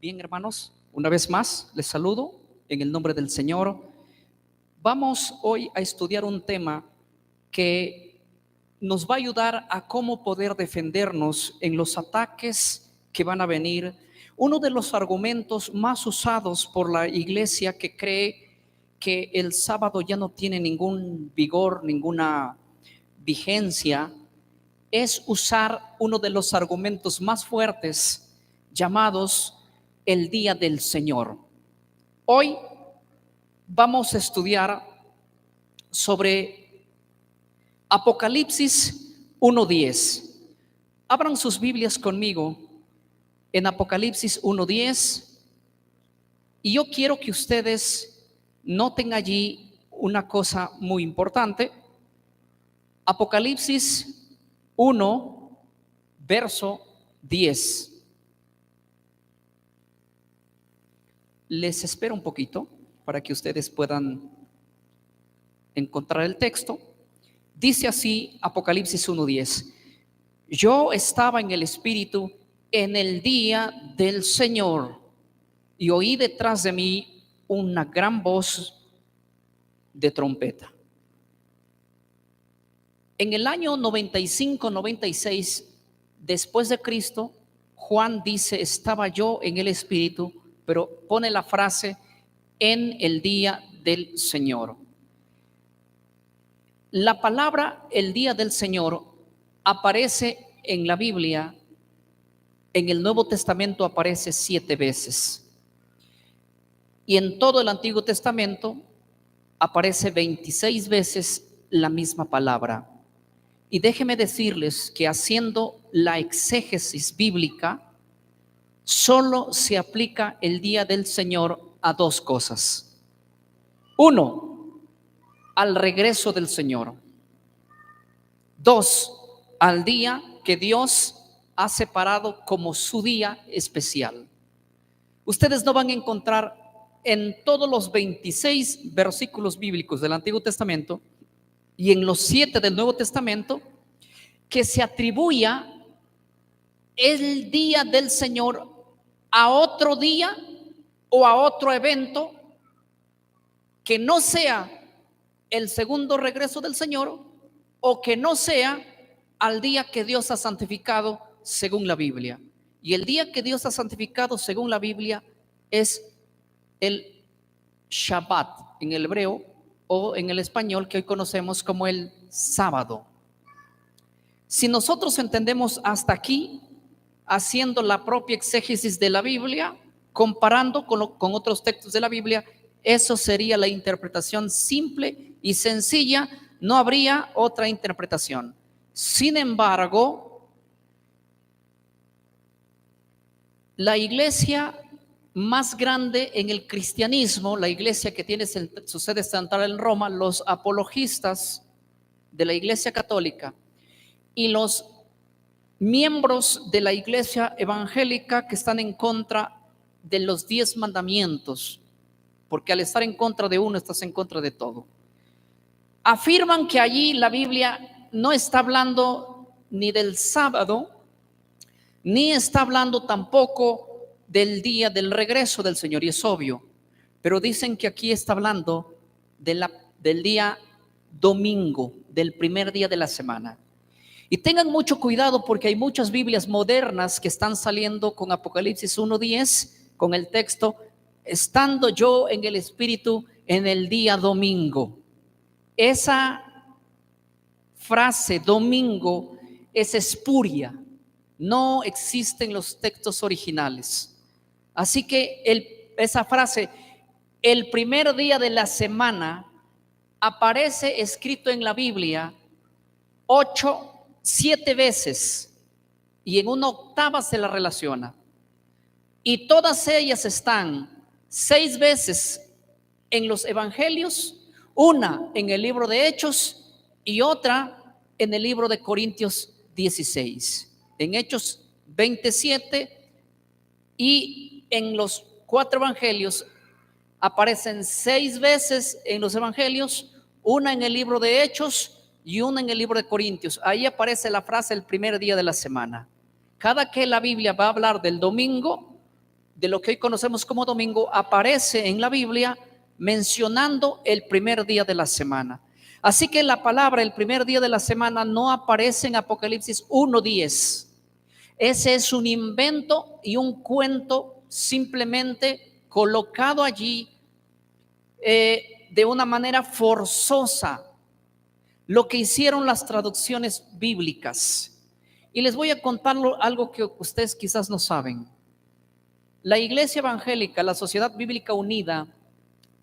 Bien, hermanos, una vez más les saludo en el nombre del Señor. Vamos hoy a estudiar un tema que nos va a ayudar a cómo poder defendernos en los ataques que van a venir. Uno de los argumentos más usados por la iglesia que cree que el sábado ya no tiene ningún vigor, ninguna vigencia, es usar uno de los argumentos más fuertes llamados el día del Señor. Hoy vamos a estudiar sobre Apocalipsis 1:10. Abran sus Biblias conmigo en Apocalipsis 1:10 y yo quiero que ustedes noten allí una cosa muy importante. Apocalipsis 1, verso 10. Les espero un poquito para que ustedes puedan encontrar el texto. Dice así Apocalipsis 1:10: yo estaba en el Espíritu en el día del Señor y oí detrás de mí una gran voz de trompeta. En el año 95-96 después de Cristo, Juan dice: estaba yo en el Espíritu, pero pone la frase en el día del Señor. La palabra el día del Señor aparece en la Biblia, en el Nuevo Testamento aparece 7 veces. Y en todo el Antiguo Testamento aparece 26 veces la misma palabra. Y déjenme decirles que haciendo la exégesis bíblica, solo se aplica el día del Señor a 2 cosas. 1, al regreso del Señor. 2, al día que Dios ha separado como su día especial. Ustedes no van a encontrar en todos los 26 versículos bíblicos del Antiguo Testamento y en los 7 del Nuevo Testamento que se atribuya el día del Señor a otro día o a otro evento que no sea el segundo regreso del Señor o que no sea al día que Dios ha santificado según la Biblia. Y el día que Dios ha santificado según la Biblia es el Shabbat en el hebreo o en el español que hoy conocemos como el sábado. Si nosotros entendemos hasta aquí, haciendo la propia exégesis de la Biblia, comparando con otros textos de la Biblia, eso sería la interpretación simple y sencilla, no habría otra interpretación. Sin embargo, la iglesia más grande en el cristianismo, la iglesia que tiene su sede central en Roma, los apologistas de la iglesia católica y los miembros de la iglesia evangélica que están en contra de los 10 mandamientos, porque al estar en contra de uno estás en contra de todo, afirman que allí la Biblia no está hablando ni del sábado, ni está hablando tampoco del día del regreso del Señor, y es obvio, pero dicen que aquí está hablando del día domingo, del primer día de la semana. Y tengan mucho cuidado porque hay muchas Biblias modernas que están saliendo con Apocalipsis 1:10, con el texto: estando yo en el Espíritu en el día domingo. Esa frase domingo es espuria, no existe en los textos originales. Así que esa frase, el primer día de la semana, aparece escrito en la Biblia 7 veces y en una octava se la relaciona, y todas ellas están 6 veces en los evangelios, una en el libro de Hechos y otra en el libro de Corintios 16. En Hechos 27 y en los 4 evangelios aparecen 6 veces en los evangelios, una en el libro de Hechos y una en el libro de Corintios. Ahí aparece la frase el primer día de la semana. Cada que la Biblia va a hablar del domingo, de lo que hoy conocemos como domingo aparece en la Biblia mencionando el primer día de la semana. Así que la palabra el primer día de la semana no aparece en Apocalipsis 1:10. Ese es un invento y un cuento simplemente colocado allí de una manera forzosa, lo que hicieron las traducciones bíblicas. Y les voy a contar algo que ustedes quizás no saben. La iglesia evangélica, la Sociedad Bíblica Unida,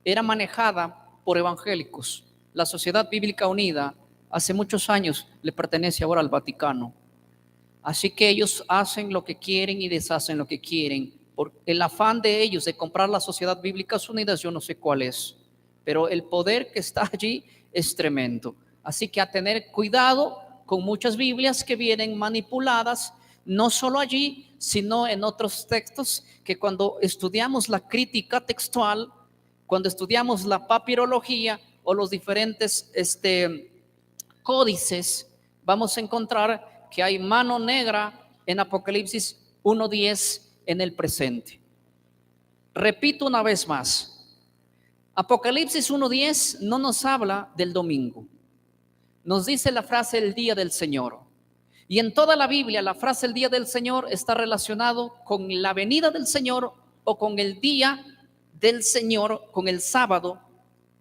era manejada por evangélicos. La Sociedad Bíblica Unida hace muchos años le pertenece ahora al Vaticano. Así que ellos hacen lo que quieren y deshacen lo que quieren. Por el afán de ellos de comprar la Sociedad Bíblica Unida, yo no sé cuál es, pero el poder que está allí es tremendo. Así que a tener cuidado con muchas Biblias que vienen manipuladas, no solo allí, sino en otros textos, que cuando estudiamos la crítica textual, cuando estudiamos la papirología o los diferentes códices, vamos a encontrar que hay mano negra en Apocalipsis 1:10 en el presente. Repito una vez más, Apocalipsis 1:10 no nos habla del domingo, nos dice la frase el día del Señor. Y en toda la Biblia la frase el día del Señor está relacionado con la venida del Señor o con el día del Señor, con el sábado,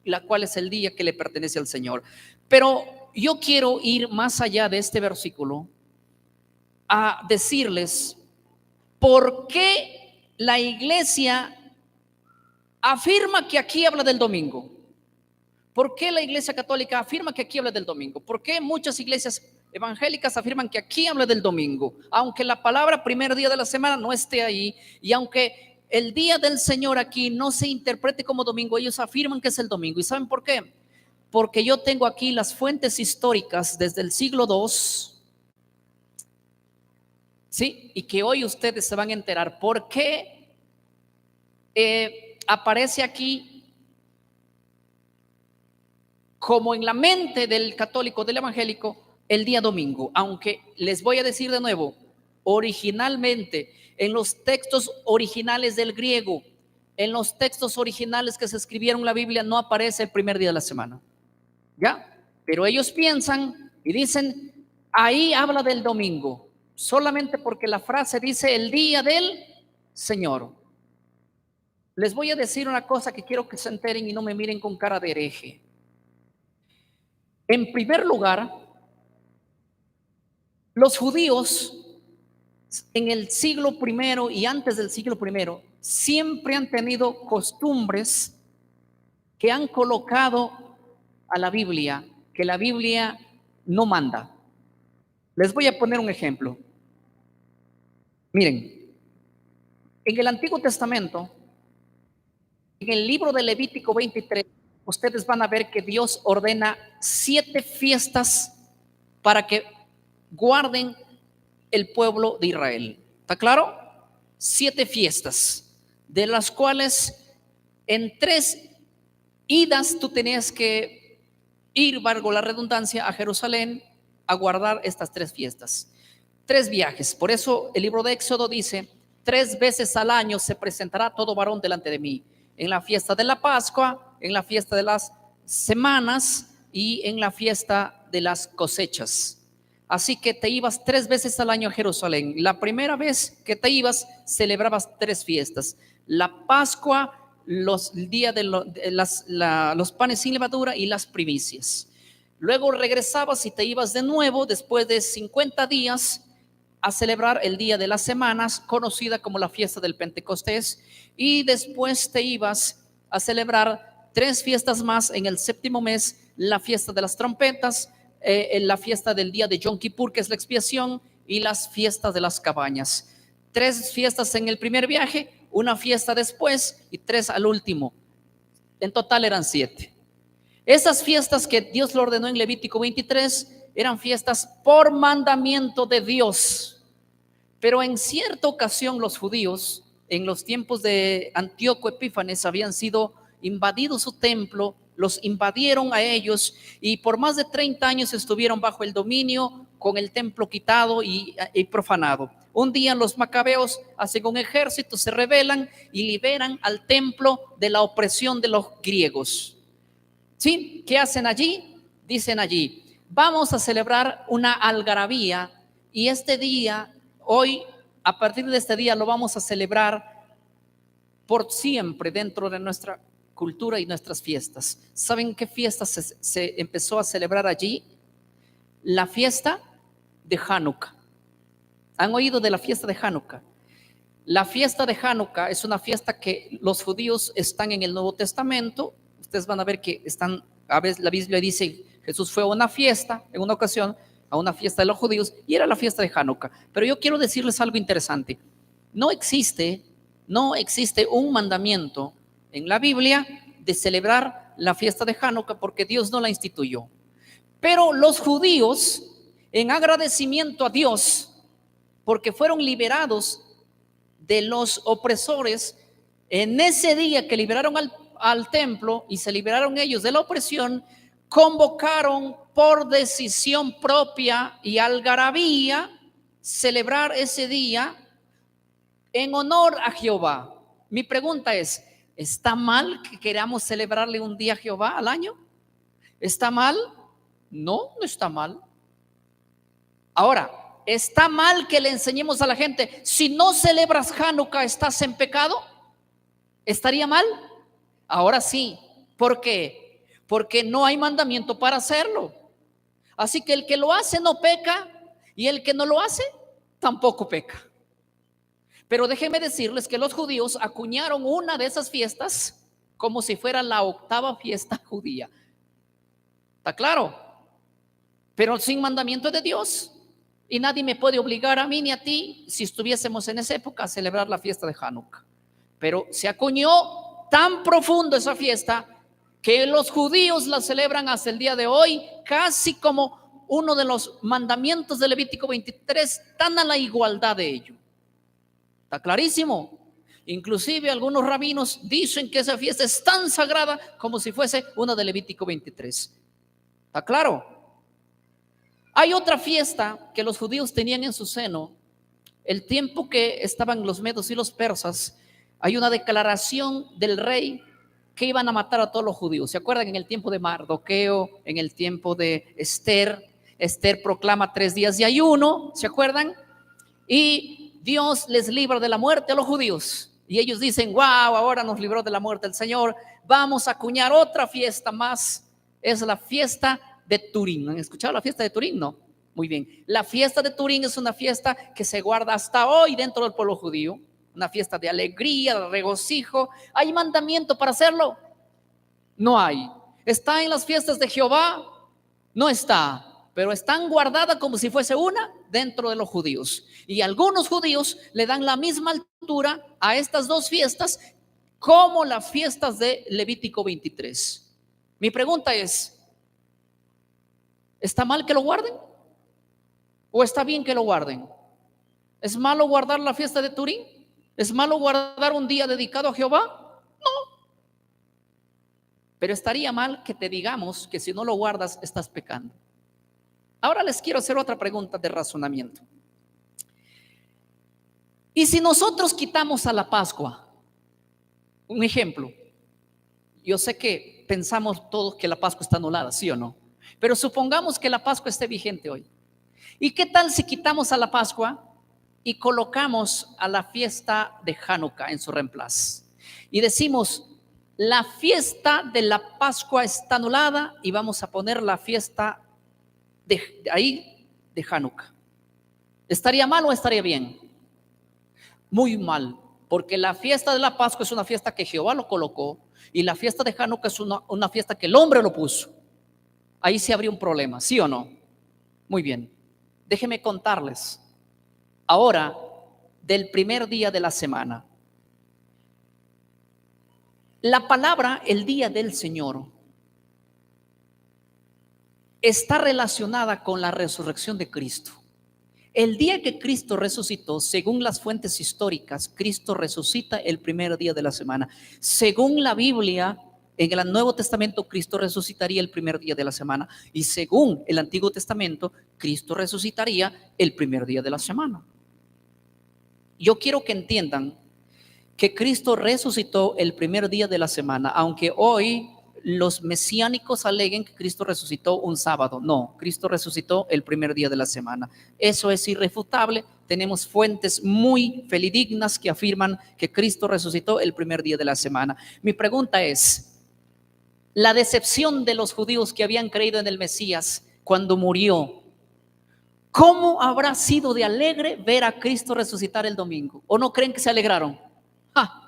la cual es el día que le pertenece al Señor. Pero yo quiero ir más allá de este versículo a decirles por qué la iglesia afirma que aquí habla del domingo. ¿Por qué la iglesia católica afirma que aquí habla del domingo? ¿Por qué muchas iglesias evangélicas afirman que aquí habla del domingo? Aunque la palabra primer día de la semana no esté ahí, y aunque el día del Señor aquí no se interprete como domingo, ellos afirman que es el domingo. ¿Y saben por qué? Porque yo tengo aquí las fuentes históricas desde el siglo II, ¿sí? Y que hoy ustedes se van a enterar por qué aparece aquí como en la mente del católico, del evangélico, el día domingo. Aunque les voy a decir de nuevo, originalmente, en los textos originales del griego, en los textos originales que se escribieron en la Biblia, no aparece el primer día de la semana. ¿Ya? Pero ellos piensan y dicen, ahí habla del domingo, solamente porque la frase dice el día del Señor. Les voy a decir una cosa que quiero que se enteren y no me miren con cara de hereje. En primer lugar, los judíos en el siglo primero y antes del siglo primero siempre han tenido costumbres que han colocado a la Biblia, que la Biblia no manda. Les voy a poner un ejemplo. Miren, en el Antiguo Testamento, en el libro de Levítico 23, ustedes van a ver que Dios ordena 7 fiestas para que guarden el pueblo de Israel. ¿Está claro? 7 fiestas, de las cuales en 3 idas tú tenías que ir, valga la redundancia, a Jerusalén a guardar estas 3 fiestas. 3 viajes. Por eso el libro de Éxodo dice: 3 veces al año se presentará todo varón delante de mí. En la fiesta de la Pascua, en la fiesta de las semanas y en la fiesta de las cosechas. Así que te ibas 3 veces al año a Jerusalén. La primera vez que te ibas, celebrabas 3 fiestas: la Pascua, los días de los panes sin levadura y las primicias. Luego regresabas y te ibas de nuevo después de 50 días a celebrar el día de las semanas, conocida como la fiesta del Pentecostés, y después te ibas a celebrar 3 fiestas más en el 7º mes: la fiesta de las trompetas, la fiesta del día de Yom Kippur, que es la expiación, y las fiestas de las cabañas. 3 fiestas en el primer viaje, una fiesta después y 3 al último. En total eran 7. Esas fiestas que Dios lo ordenó en Levítico 23 eran fiestas por mandamiento de Dios. Pero en cierta ocasión los judíos, en los tiempos de Antíoco Epífanes, habían sido invadido su templo, los invadieron a ellos y por más de 30 años estuvieron bajo el dominio, con el templo quitado y profanado. Un día los macabeos hacen un ejército, se rebelan y liberan al templo de la opresión de los griegos. ¿Sí? ¿Qué hacen allí? Dicen allí, vamos a celebrar una algarabía y este día, hoy, a partir de este día lo vamos a celebrar por siempre dentro de nuestra cultura y nuestras fiestas. ¿Saben qué fiesta se empezó a celebrar allí? La fiesta de Hanukkah. ¿Han oído de la fiesta de Hanukkah? La fiesta de Hanukkah es una fiesta que los judíos están en el Nuevo Testamento. Ustedes van a ver que están, a veces la Biblia dice, Jesús fue a una fiesta, en una ocasión, a una fiesta de los judíos, y era la fiesta de Hanukkah. Pero yo quiero decirles algo interesante. No existe un mandamiento en la Biblia de celebrar la fiesta de Hanukkah porque Dios no la instituyó. Pero los judíos, en agradecimiento a Dios, porque fueron liberados de los opresores, en ese día que liberaron al templo y se liberaron ellos de la opresión, convocaron por decisión propia y algarabía celebrar ese día en honor a Jehová. Mi pregunta es, ¿está mal que queramos celebrarle un día a Jehová al año? ¿Está mal? No, no está mal. Ahora, ¿está mal que le enseñemos a la gente, si no celebras Hanukkah estás en pecado? ¿Estaría mal? Ahora sí. ¿Por qué? Porque no hay mandamiento para hacerlo. Así que el que lo hace no peca y el que no lo hace tampoco peca. Pero déjenme decirles que los judíos acuñaron una de esas fiestas como si fuera la octava fiesta judía. ¿Está claro? Pero sin mandamiento de Dios. Y nadie me puede obligar a mí ni a ti, si estuviésemos en esa época, a celebrar la fiesta de Hanukkah. Pero se acuñó tan profundo esa fiesta que los judíos la celebran hasta el día de hoy, casi como uno de los mandamientos de Levítico 23, tan a la igualdad de ello. Está clarísimo. Inclusive algunos rabinos dicen que esa fiesta es tan sagrada como si fuese una de Levítico 23. ¿Está claro? Hay otra fiesta que los judíos tenían en su seno. El tiempo que estaban los medos y los persas, hay una declaración del rey que iban a matar a todos los judíos. ¿Se acuerdan? En el tiempo de Mardoqueo, en el tiempo de Esther. Esther proclama 3 días de ayuno, ¿se acuerdan? Y Dios les libra de la muerte a los judíos. Y ellos dicen, wow, ahora nos libró de la muerte el Señor. Vamos a acuñar otra fiesta más. Es la fiesta de Turín. ¿Han escuchado la fiesta de Turín? No. Muy bien. La fiesta de Turín es una fiesta que se guarda hasta hoy dentro del pueblo judío. Una fiesta de alegría, de regocijo. ¿Hay mandamiento para hacerlo? No hay. ¿Está en las fiestas de Jehová? No está. Pero están guardadas como si fuese una dentro de los judíos. Y algunos judíos le dan la misma altura a estas dos fiestas como las fiestas de Levítico 23. Mi pregunta es, ¿está mal que lo guarden? ¿O está bien que lo guarden? ¿Es malo guardar la fiesta de Turín? ¿Es malo guardar un día dedicado a Jehová? No. Pero estaría mal que te digamos que si no lo guardas estás pecando. Ahora les quiero hacer otra pregunta de razonamiento. ¿Y si nosotros quitamos a la Pascua? Un ejemplo. Yo sé que pensamos todos que la Pascua está anulada, ¿sí o no? Pero supongamos que la Pascua esté vigente hoy. ¿Y qué tal si quitamos a la Pascua y colocamos a la fiesta de Hanukkah en su reemplazo? Y decimos, la fiesta de la Pascua está anulada y vamos a poner la fiesta de Hanukkah. ¿Estaría mal o estaría bien? Muy mal, porque la fiesta de la Pascua es una fiesta que Jehová lo colocó y la fiesta de Hanukkah es una fiesta que el hombre lo puso. Ahí se habría un problema, ¿sí o no? Muy bien, déjenme contarles ahora del primer día de la semana. La palabra el día del Señor está relacionada con la resurrección de Cristo. El día que Cristo resucitó, según las fuentes históricas, Cristo resucita el primer día de la semana. Según la Biblia, en el Nuevo Testamento, Cristo resucitaría el primer día de la semana. Y según el Antiguo Testamento, Cristo resucitaría el primer día de la semana. Yo quiero que entiendan que Cristo resucitó el primer día de la semana, aunque hoy los mesiánicos aleguen que Cristo resucitó un sábado. No, Cristo resucitó el primer día de la semana. Eso es irrefutable. Tenemos fuentes muy fidedignas que afirman que Cristo resucitó el primer día de la semana. Mi pregunta es, la decepción de los judíos que habían creído en el Mesías cuando murió, ¿cómo habrá sido de alegre ver a Cristo resucitar el domingo? ¿O no creen que se alegraron? ¡Ja!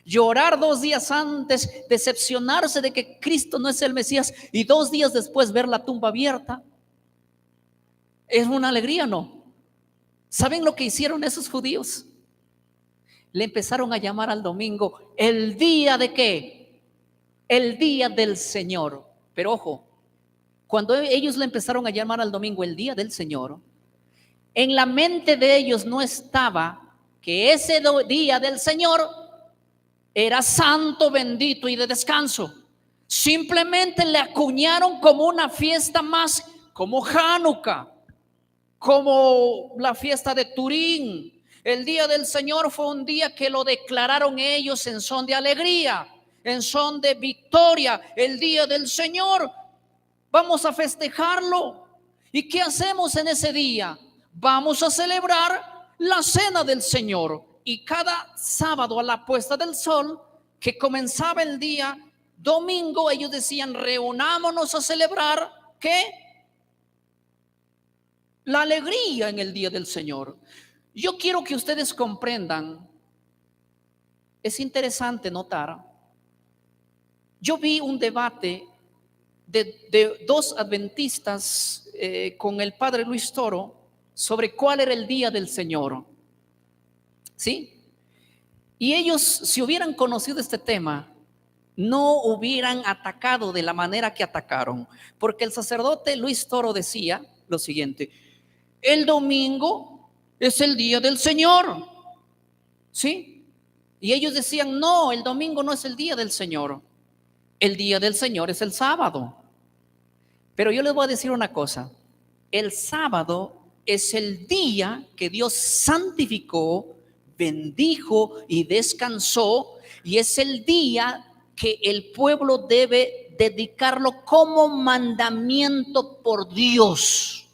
Llorar 2 días antes, decepcionarse de que Cristo no es el Mesías y 2 días después ver la tumba abierta. ¿Es una alegría? No. ¿Saben lo que hicieron esos judíos? Le empezaron a llamar al domingo el día de ¿qué? El día del Señor. Pero ojo, cuando ellos le empezaron a llamar al domingo el día del Señor, en la mente de ellos no estaba que ese día del Señor era santo, bendito y de descanso. Simplemente le acuñaron como una fiesta más, como Hanukkah, como la fiesta de Turín. El día del Señor fue un día que lo declararon ellos en son de alegría, en son de victoria. El día del Señor, vamos a festejarlo. ¿Y qué hacemos en ese día? Vamos a celebrar la cena del Señor. Y cada sábado a la puesta del sol, que comenzaba el día domingo, ellos decían, reunámonos a celebrar ¿qué? La alegría en el día del Señor. Yo quiero que ustedes comprendan, es interesante notar, yo vi un debate de 2 adventistas con el padre Luis Toro sobre cuál era el día del Señor. ¿Sí? Y ellos, si hubieran conocido este tema, no hubieran atacado de la manera que atacaron, porque el sacerdote Luis Toro decía lo siguiente: el domingo es el día del Señor, ¿sí? Y ellos decían, no, el domingo no es el día del Señor, el día del Señor es el sábado. Pero yo les voy a decir una cosa, el sábado es el día que Dios santificó, bendijo y descansó, y es el día que el pueblo debe dedicarlo como mandamiento por Dios.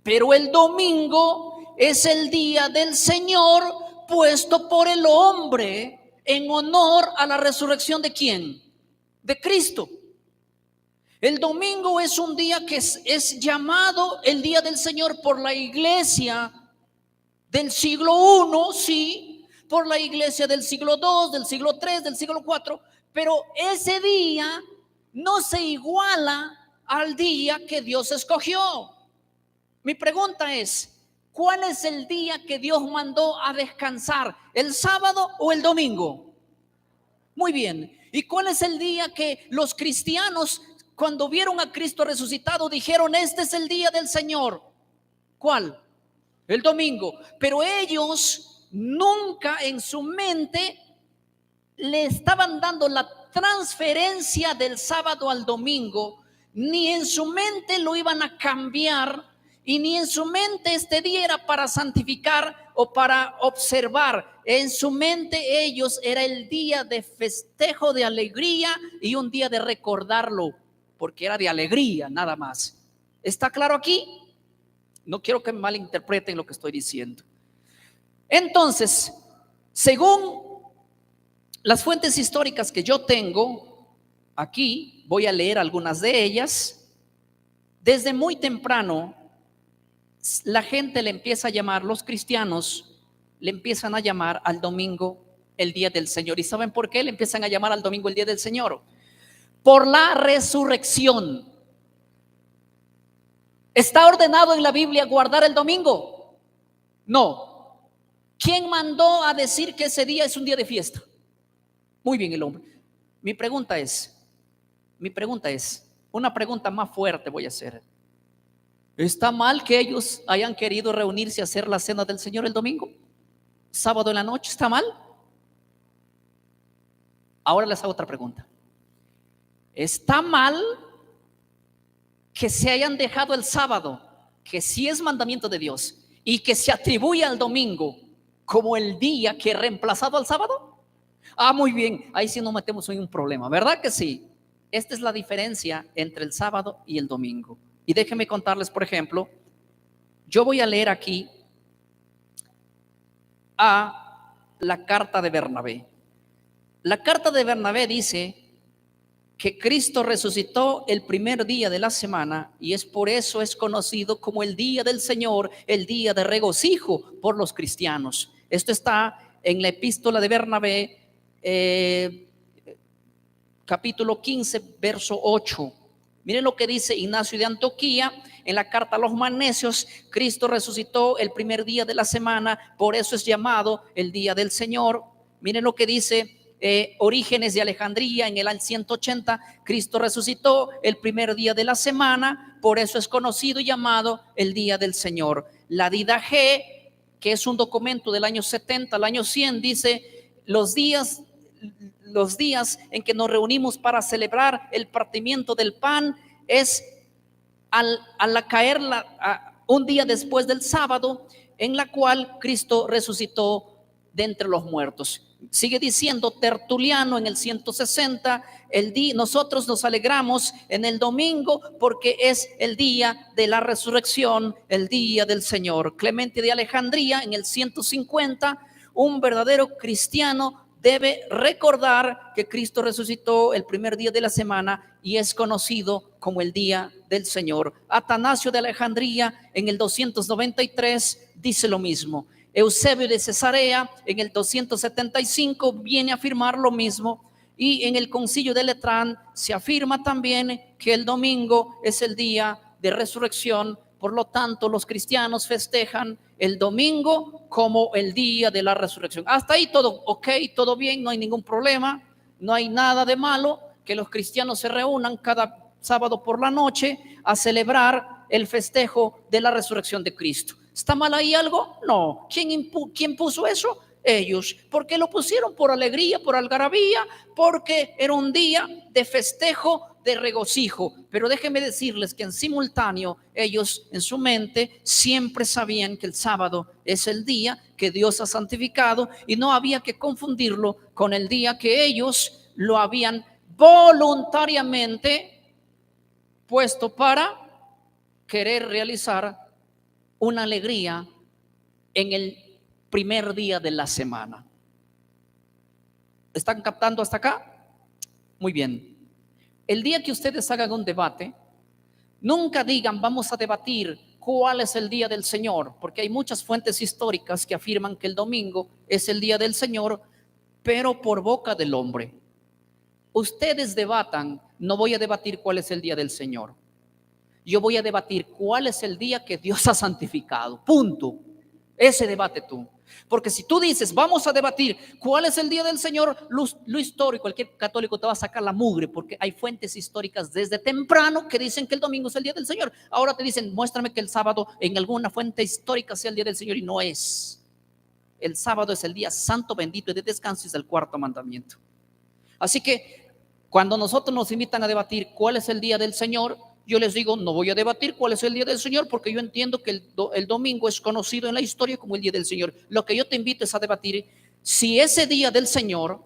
Pero el domingo es el día del Señor puesto por el hombre en honor a la resurrección ¿de quién? De Cristo. El domingo es un día que es llamado el día del Señor por la iglesia del siglo I, sí, por la iglesia del siglo II, del siglo III, del siglo IV, pero ese día no se iguala al día que Dios escogió. Mi pregunta es, ¿cuál es el día que Dios mandó a descansar? ¿El sábado o el domingo? Muy bien. ¿Y cuál es el día que los cristianos, cuando vieron a Cristo resucitado, dijeron, este es el día del Señor? ¿Cuál? El domingo. Pero ellos nunca en su mente le estaban dando la transferencia del sábado al domingo, ni en su mente lo iban a cambiar, y ni en su mente este día era para santificar o para observar. En su mente ellos era el día de festejo, de alegría, y un día de recordarlo, porque era de alegría nada más. ¿Está claro aquí? No quiero que me malinterpreten lo que estoy diciendo. Entonces, según las fuentes históricas que yo tengo aquí, voy a leer algunas de ellas. Desde muy temprano, la gente le empieza a llamar, los cristianos le empiezan a llamar al domingo el día del Señor. ¿Y saben por qué le empiezan a llamar al domingo el día del Señor? Por la resurrección. ¿Está ordenado en la Biblia guardar el domingo? No. ¿Quién mandó a decir que ese día es un día de fiesta? Muy bien, el hombre. Mi pregunta es, una pregunta más fuerte voy a hacer. ¿Está mal que ellos hayan querido reunirse a hacer la cena del Señor el domingo? ¿Sábado en la noche? ¿Está mal? Ahora les hago otra pregunta. ¿Está mal que se hayan dejado el sábado, que sí es mandamiento de Dios, y que se atribuya al domingo como el día que ha reemplazado al sábado. Ah, muy bien, ahí sí nos metemos en un problema, ¿verdad que sí? Esta es la diferencia entre el sábado y el domingo. Y déjenme contarles, por ejemplo, yo voy a leer aquí a la carta de Bernabé. La carta de Bernabé dice que Cristo resucitó el primer día de la semana y es por eso es conocido como el día del Señor, el día de regocijo por los cristianos. Esto está en la epístola de Bernabé, capítulo 15, verso 8. Miren lo que dice Ignacio de Antioquía en la carta a los Manesios: Cristo resucitó el primer día de la semana, por eso es llamado el día del Señor. Miren lo que dice Orígenes de Alejandría en el año 180: Cristo resucitó el primer día de la semana, por eso es conocido y llamado el día del Señor. La Didache, que es un documento del año 70 al año 100, dice: los días en que nos reunimos para celebrar el partimiento del pan es al caer un día después del sábado, en la cual Cristo resucitó de entre los muertos. Sigue diciendo Tertuliano en el 160: nosotros nos alegramos en el domingo porque es el día de la resurrección, el día del Señor. Clemente de Alejandría en el 150: un verdadero cristiano debe recordar que Cristo resucitó el primer día de la semana y es conocido como el día del Señor. Atanasio de Alejandría en el 293 dice lo mismo. Eusebio de Cesarea en el 275 viene a afirmar lo mismo, y en el concilio de Letrán se afirma también que el domingo es el día de resurrección. Por lo tanto, los cristianos festejan el domingo como el día de la resurrección. Hasta ahí todo ok, todo bien, no hay ningún problema, no hay nada de malo que los cristianos se reúnan cada sábado por la noche a celebrar el festejo de la resurrección de Cristo. ¿Está mal ahí algo? No. ¿Quién puso eso? Ellos. ¿Por qué lo pusieron? Por alegría, por algarabía, porque era un día de festejo, de regocijo. Pero déjenme decirles que en simultáneo ellos en su mente siempre sabían que el sábado es el día que Dios ha santificado y no había que confundirlo con el día que ellos lo habían voluntariamente puesto para querer realizar una alegría en el primer día de la semana. ¿Están captando hasta acá? Muy bien. El día que ustedes hagan un debate, nunca digan vamos a debatir cuál es el día del Señor, porque hay muchas fuentes históricas que afirman que el domingo es el día del Señor, pero por boca del hombre. Ustedes debatan, no voy a debatir cuál es el día del Señor. Yo voy a debatir cuál es el día que Dios ha santificado. Punto. Ese debate tú. Porque si tú dices, vamos a debatir cuál es el día del Señor, lo histórico, cualquier católico te va a sacar la mugre, porque hay fuentes históricas desde temprano que dicen que el domingo es el día del Señor. Ahora te dicen, muéstrame que el sábado en alguna fuente histórica sea el día del Señor, y no es. El sábado es el día santo, bendito y de descanso, es el cuarto mandamiento. Así que cuando nosotros nos invitan a debatir cuál es el día del Señor, yo les digo, no voy a debatir cuál es el día del Señor, porque yo entiendo que el domingo es conocido en la historia como el día del Señor. Lo que yo te invito es a debatir si ese día del Señor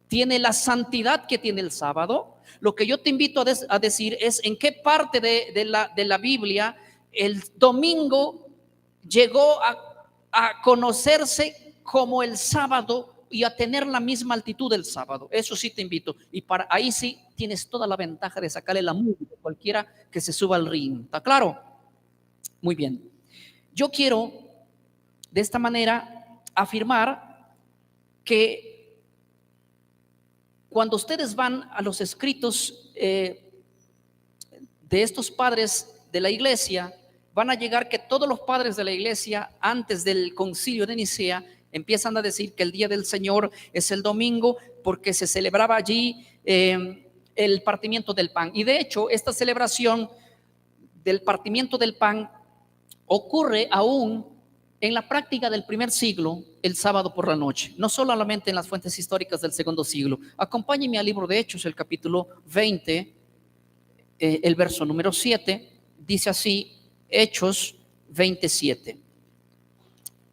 tiene la santidad que tiene el sábado. Lo que yo te invito a decir es en qué parte de la Biblia el domingo llegó a conocerse como el sábado y a tener la misma altitud del sábado. Eso sí te invito. Y para ahí sí tienes toda la ventaja de sacarle la mugre a cualquiera que se suba al ring. ¿Está claro? Muy bien. Yo quiero de esta manera afirmar que cuando ustedes van a los escritos de estos padres de la iglesia, van a llegar que todos los padres de la iglesia antes del concilio de Nicea empiezan a decir que el día del Señor es el domingo porque se celebraba allí el partimiento del pan. Y de hecho, esta celebración del partimiento del pan ocurre aún en la práctica del primer siglo, el sábado por la noche, no solamente en las fuentes históricas del segundo siglo. Acompáñenme al libro de Hechos, el capítulo 20, el verso número 7, dice así, Hechos 27.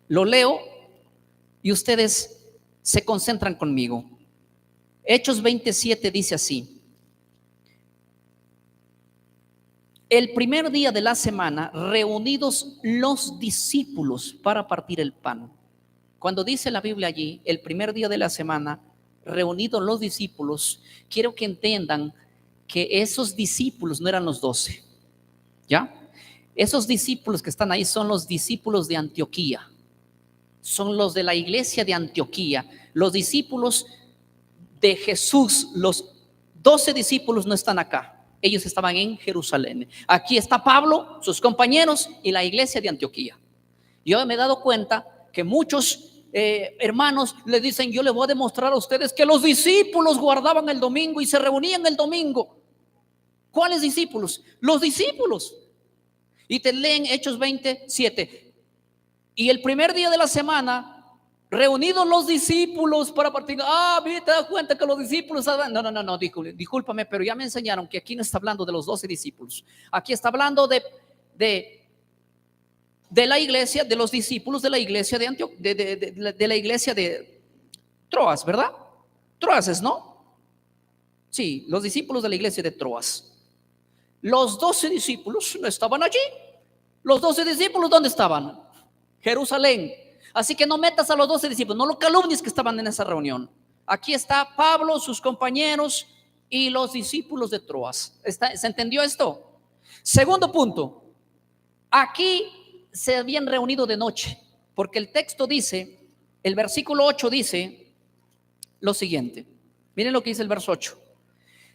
Lo leo y ustedes se concentran conmigo. Hechos 27 dice así: el primer día de la semana, reunidos los discípulos para partir el pan. Cuando dice la Biblia allí, el primer día de la semana, reunidos los discípulos, quiero que entiendan que esos discípulos no eran los 12, ¿ya? Esos discípulos que están ahí son los discípulos de Antioquía, son los de la iglesia de Antioquía, los discípulos de Jesús. Los 12 discípulos no están acá, ellos estaban en Jerusalén. Aquí está Pablo, sus compañeros y la iglesia de Antioquía. Yo me he dado cuenta que muchos hermanos le dicen: yo les voy a demostrar a ustedes que los discípulos guardaban el domingo y se reunían el domingo. ¿Cuáles discípulos? Los discípulos. Y te leen Hechos 27. Y el primer día de la semana, reunidos los discípulos para partir. Te das cuenta que los discípulos. No, discúlpame, pero ya me enseñaron que aquí no está hablando de los 12 discípulos. Aquí está hablando de la iglesia, de los discípulos de la iglesia de Antioquía, de la iglesia de Troas, ¿verdad? Troas es, ¿no? Sí, los discípulos de la iglesia de Troas. Los 12 discípulos no estaban allí. Los 12 discípulos, ¿dónde estaban? Jerusalén. Así que no metas a los 12 discípulos, no los calumnies que estaban en esa reunión. Aquí está Pablo, sus compañeros y los discípulos de Troas. ¿Se entendió esto? Segundo punto, aquí se habían reunido de noche, porque el texto dice, el versículo 8 dice lo siguiente. Miren lo que dice el verso 8.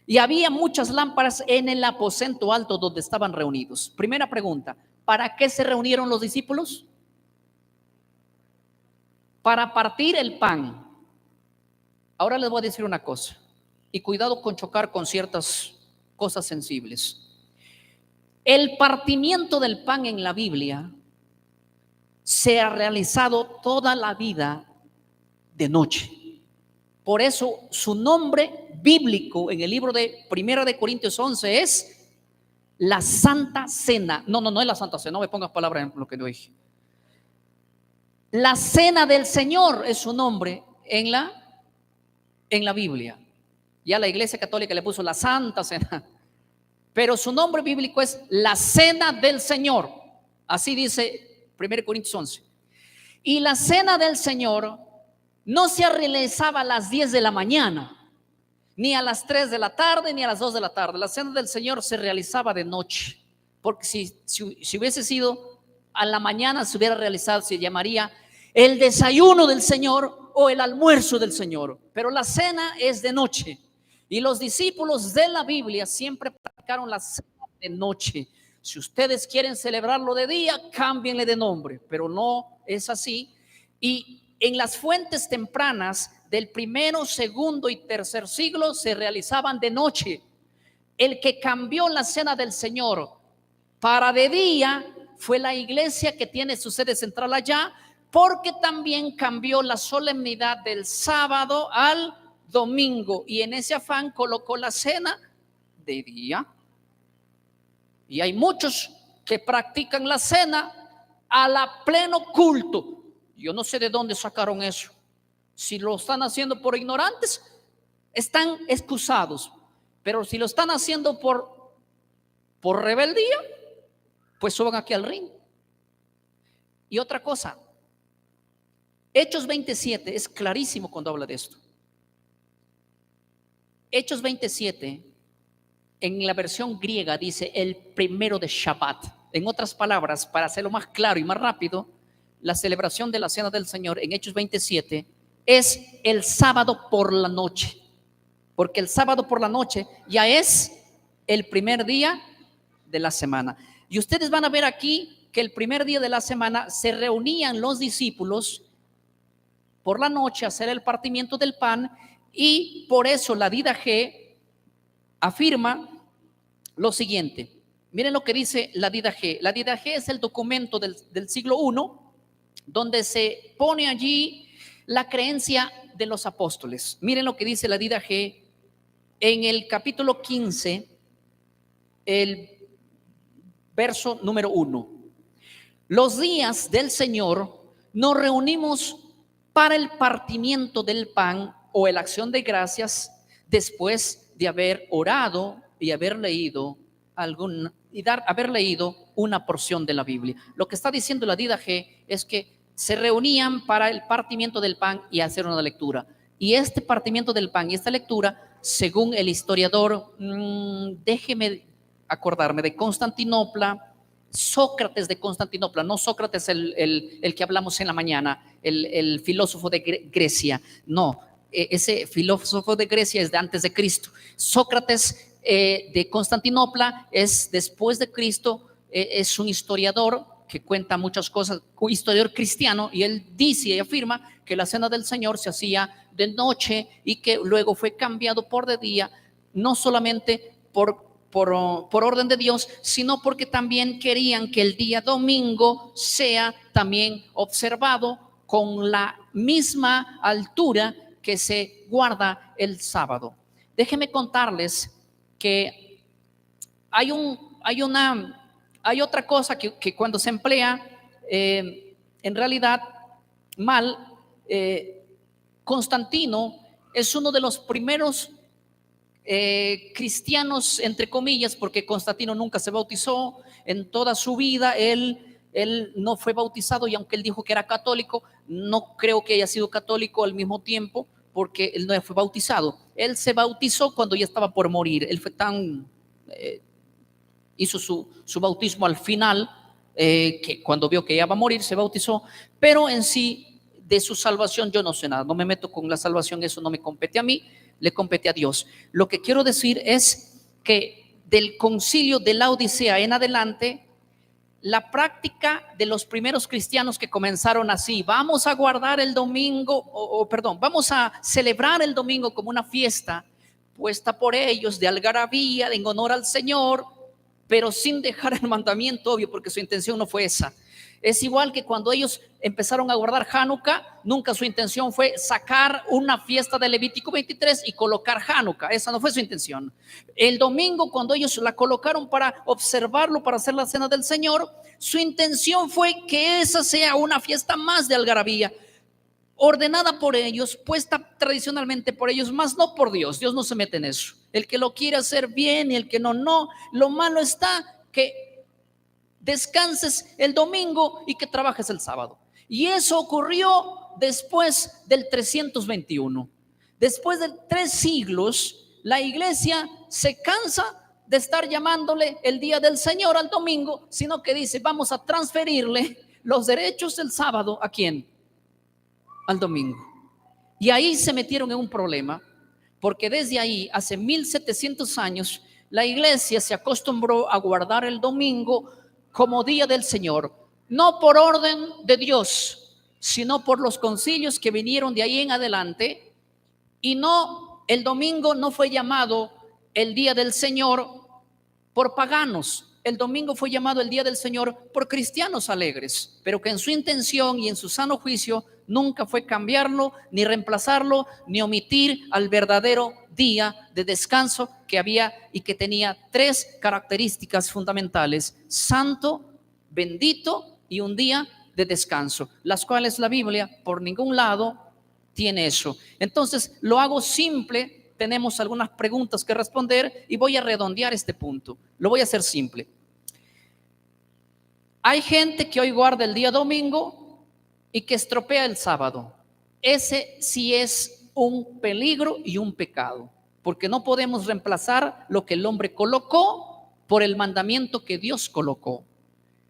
Y había muchas lámparas en el aposento alto donde estaban reunidos. Primera pregunta: ¿para qué se reunieron los discípulos? Para partir el pan. Ahora les voy a decir una cosa, y cuidado con chocar con ciertas cosas sensibles. El partimiento del pan en la Biblia se ha realizado toda la vida de noche. Por eso su nombre bíblico en el libro de 1 de Corintios 11 es la Santa Cena. No es la Santa Cena, no me pongas palabras en lo que yo dije. La Cena del Señor es su nombre en la Biblia. Ya la Iglesia Católica le puso la Santa Cena, pero su nombre bíblico es la Cena del Señor. Así dice 1 Corintios 11. Y la Cena del Señor no se realizaba a las 10 de la mañana, ni a las 3 de la tarde, ni a las 2 de la tarde. La Cena del Señor se realizaba de noche, porque si hubiese sido a la mañana, se hubiera realizado, se llamaría el desayuno del Señor o el almuerzo del Señor. Pero la cena es de noche, y los discípulos de la Biblia siempre practicaron la cena de noche. Si ustedes quieren celebrarlo de día, cámbienle de nombre, pero no es así. Y en las fuentes tempranas del primero, segundo y tercer siglo se realizaban de noche. El que cambió la cena del Señor para de día fue la iglesia que tiene su sede central allá, porque también cambió la solemnidad del sábado al domingo, y en ese afán colocó la cena de día. Y hay muchos que practican la cena a la pleno culto. Yo no sé de dónde sacaron eso. Si lo están haciendo por ignorantes, están excusados. Pero si lo están haciendo por rebeldía, pues suban aquí al ring. Y otra cosa, Hechos 27 es clarísimo cuando habla de esto. Hechos 27, en la versión griega, dice el primero de Shabbat. En otras palabras, para hacerlo más claro y más rápido, la celebración de la Cena del Señor en Hechos 27 es el sábado por la noche, porque el sábado por la noche ya es el primer día de la semana. Y ustedes van a ver aquí que el primer día de la semana se reunían los discípulos por la noche a hacer el partimiento del pan, y por eso la Didache afirma lo siguiente. Miren lo que dice la Didache. La Didache es el documento del siglo I, donde se pone allí la creencia de los apóstoles. Miren lo que dice la Didache en el capítulo 15, el verso número 1. Los días del Señor nos reunimos para el partimiento del pan o la acción de gracias después de haber orado y haber leído haber leído una porción de la Biblia. Lo que está diciendo la Didache es que se reunían para el partimiento del pan y hacer una lectura. Y este partimiento del pan y esta lectura, según el historiador, déjeme acordarme, de Constantinopla, Sócrates de Constantinopla, no Sócrates el que hablamos en la mañana, el filósofo de Grecia, no, ese filósofo de Grecia es de antes de Cristo. Sócrates de Constantinopla es después de Cristo, es un historiador que cuenta muchas cosas, un historiador cristiano, y él dice y afirma que la cena del Señor se hacía de noche y que luego fue cambiado por de día, no solamente por orden de Dios, sino porque también querían que el día domingo sea también observado con la misma altura que se guarda el sábado. Déjenme contarles que hay otra cosa que cuando se emplea en realidad mal. Constantino es uno de los primeros cristianos, entre comillas, porque Constantino nunca se bautizó en toda su vida. Él no fue bautizado, y aunque él dijo que era católico, no creo que haya sido católico al mismo tiempo, porque él no fue bautizado. Él se bautizó cuando ya estaba por morir. Él fue hizo su bautismo al final, que cuando vio que ya va a morir se bautizó, pero en sí de su salvación yo no sé nada, no me meto con la salvación, eso no me compete a mí, le compete a Dios. Lo que quiero decir es que del concilio de la Odisea en adelante, la práctica de los primeros cristianos que comenzaron así, vamos a guardar el domingo, vamos a celebrar el domingo como una fiesta puesta por ellos de algarabía, en honor al Señor, pero sin dejar el mandamiento, obvio, porque su intención no fue esa. Es igual que cuando ellos empezaron a guardar Hanukkah, nunca su intención fue sacar una fiesta de Levítico 23 y colocar Hanukkah. Esa no fue su intención. El domingo, cuando ellos la colocaron para observarlo, para hacer la cena del Señor, su intención fue que esa sea una fiesta más de algarabía, ordenada por ellos, puesta tradicionalmente por ellos, más no por Dios. Dios no se mete en eso. El que lo quiere hacer bien y el que no, no. Lo malo está que descanses el domingo y que trabajes el sábado. Y eso ocurrió después del 321. Después de 3 siglos, la iglesia se cansa de estar llamándole el día del Señor al domingo, sino que dice, vamos a transferirle los derechos del sábado ¿a quién? Al domingo. Y ahí se metieron en un problema, porque desde ahí, hace 1700 años, la iglesia se acostumbró a guardar el domingo como día del Señor, no por orden de Dios, sino por los concilios que vinieron de ahí en adelante. Y no, el domingo no fue llamado el día del Señor por paganos. El domingo fue llamado el día del Señor por cristianos alegres, pero que en su intención y en su sano juicio nunca fue cambiarlo, ni reemplazarlo, ni omitir al verdadero día de descanso que había y que tenía 3 características fundamentales: santo, bendito y un día de descanso, las cuales la Biblia por ningún lado tiene eso. Entonces lo hago simple, tenemos algunas preguntas que responder y voy a redondear este punto, lo voy a hacer simple. Hay gente que hoy guarda el día domingo y que estropea el sábado. Ese sí es un peligro y un pecado, porque no podemos reemplazar lo que el hombre colocó por el mandamiento que Dios colocó.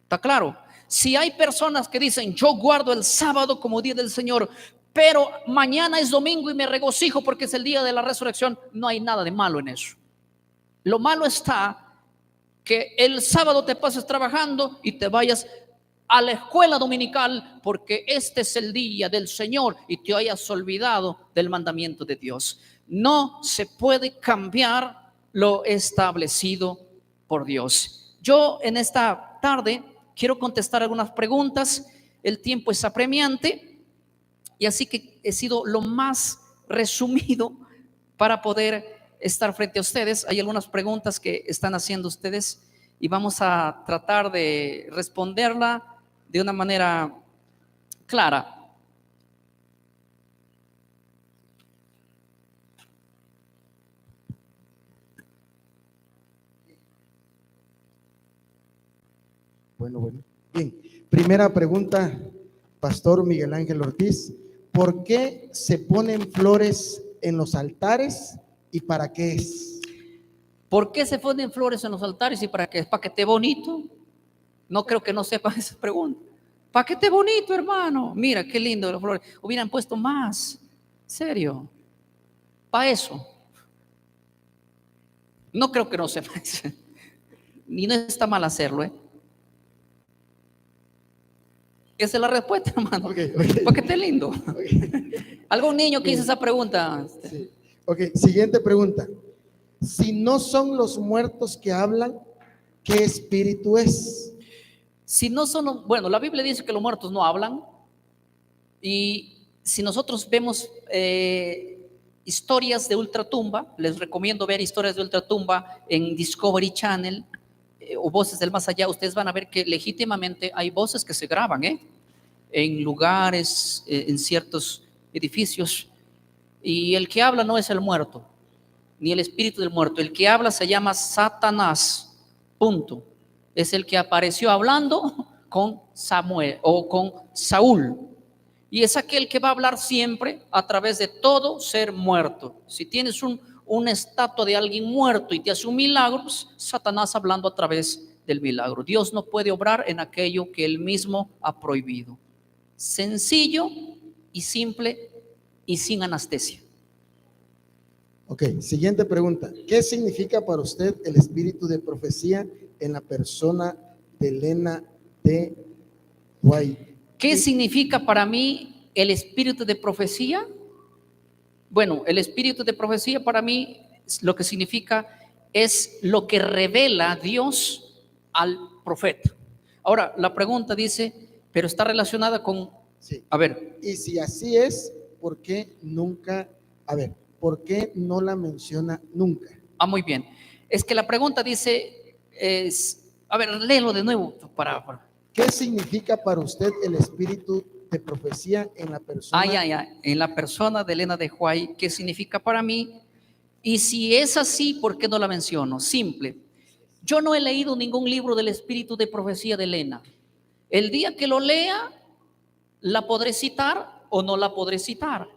¿Está claro? Si hay personas que dicen, yo guardo el sábado como día del Señor, pero mañana es domingo y me regocijo porque es el día de la resurrección, no hay nada de malo en eso. Lo malo está que el sábado te pases trabajando y te vayas a la escuela dominical porque este es el día del Señor y te hayas olvidado del mandamiento de Dios. No se puede cambiar lo establecido por Dios. Yo en esta tarde quiero contestar algunas preguntas. El tiempo es apremiante y así que he sido lo más resumido para poder estar frente a ustedes. Hay algunas preguntas que están haciendo ustedes y vamos a tratar de responderla de una manera clara. Bueno. Bien, primera pregunta, Pastor Miguel Ángel Ortiz. ¿Por qué se ponen flores en los altares y para qué es? ¿Por qué se ponen flores en los altares y para qué? ¿Para que esté bonito? No creo que no sepan esa pregunta. ¿Para qué esté bonito, hermano? Mira, qué lindo las flores. Hubieran puesto más. ¿Serio? ¿Para eso? No creo que no sepan eso. Ni no está mal hacerlo, ¿eh? Esa es la respuesta, hermano. Okay. Para que esté lindo. Okay. ¿Algún niño que hizo esa pregunta? Sí. Ok, siguiente pregunta. Si no son los muertos que hablan, ¿qué espíritu es? Si no son, bueno, la Biblia dice que los muertos no hablan. Y si nosotros vemos historias de ultratumba, les recomiendo ver historias de ultratumba en Discovery Channel o Voces del Más Allá, ustedes van a ver que legítimamente hay voces que se graban en lugares, en ciertos edificios, y el que habla no es el muerto, ni el espíritu del muerto, el que habla se llama Satanás, punto. Es el que apareció hablando con Samuel o con Saúl. Y es aquel que va a hablar siempre a través de todo ser muerto. Si tienes una estatua de alguien muerto y te hace un milagro, pues, Satanás hablando a través del milagro. Dios no puede obrar en aquello que él mismo ha prohibido. Sencillo y simple y sin anestesia. Ok, siguiente pregunta. ¿Qué significa para usted el espíritu de profecía en la persona de Elena de White? ¿Qué significa para mí el espíritu de profecía? Bueno, el espíritu de profecía para mí lo que significa es lo que revela Dios al profeta. Ahora, la pregunta dice, pero está relacionada con, Sí. a ver. Y si así es, ¿por qué nunca, por qué no la menciona nunca? Muy bien. Es que la pregunta dice, a ver, léelo de nuevo para. ¿Qué significa para usted el espíritu de profecía en la persona? En la persona de Elena de White, ¿qué significa para mí? Y si es así, ¿por qué no la menciono? Simple. Yo no he leído ningún libro del espíritu de profecía de Elena. El día que lo lea, la podré citar o no la podré citar.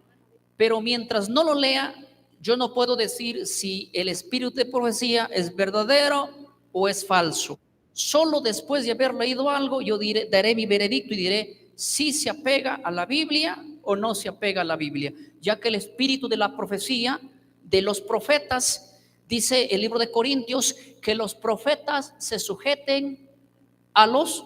Pero mientras no lo lea, yo no puedo decir si el espíritu de profecía es verdadero o es falso. Solo después de haber leído algo, yo daré mi veredicto y diré si se apega a la Biblia o no se apega a la Biblia, ya que el espíritu de la profecía de los profetas, dice el libro de Corintios, que los profetas se sujeten a los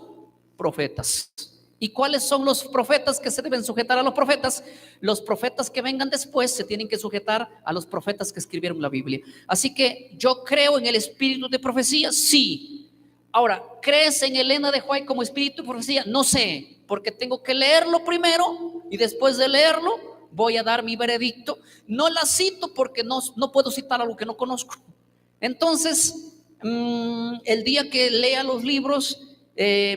profetas. ¿Y cuáles son los profetas que se deben sujetar a los profetas? Los profetas que vengan después se tienen que sujetar a los profetas que escribieron la Biblia. Así que yo creo en el espíritu de profecía, sí. Ahora, ¿crees en Elena de White como espíritu de profecía? No sé, porque tengo que leerlo primero y después de leerlo voy a dar mi veredicto. No la cito porque no puedo citar algo que no conozco. Entonces, el día que lea los libros,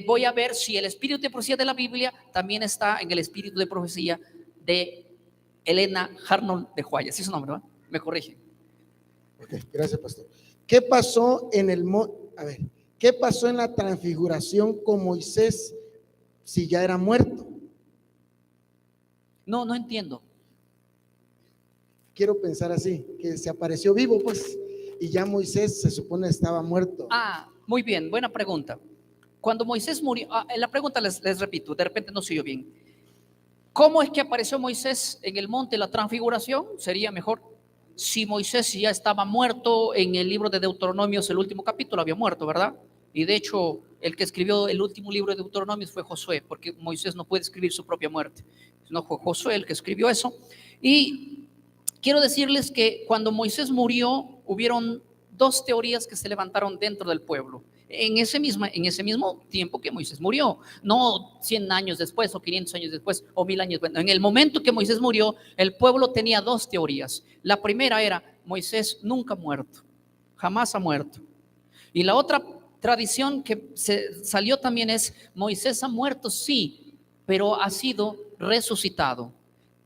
voy a ver si el espíritu de profecía de la Biblia también está en el espíritu de profecía de Elena Harnold de White. Así es su nombre, ¿verdad? Me corrige. Ok, gracias, pastor. ¿Qué pasó en ¿qué pasó en la transfiguración con Moisés si ya era muerto? No entiendo. Quiero pensar así, que se apareció vivo, pues, y ya Moisés se supone estaba muerto. Muy bien, buena pregunta. Cuando Moisés murió, la pregunta les repito, de repente no soy yo bien. ¿Cómo es que apareció Moisés en el monte de la transfiguración? Sería mejor si Moisés ya estaba muerto. En el libro de Deuteronomios, el último capítulo, había muerto, ¿verdad? Y de hecho, el que escribió el último libro de Deuteronomios fue Josué, porque Moisés no puede escribir su propia muerte. No fue Josué el que escribió eso. Y quiero decirles que cuando Moisés murió, hubieron dos teorías que se levantaron dentro del pueblo. En ese mismo tiempo que Moisés murió, no 100 años después o 500 años después o 1000 años después. En el momento que Moisés murió, el pueblo tenía dos teorías. La primera era: Moisés nunca ha muerto, jamás ha muerto. Y la otra tradición que salió también es: Moisés ha muerto, sí, pero ha sido resucitado.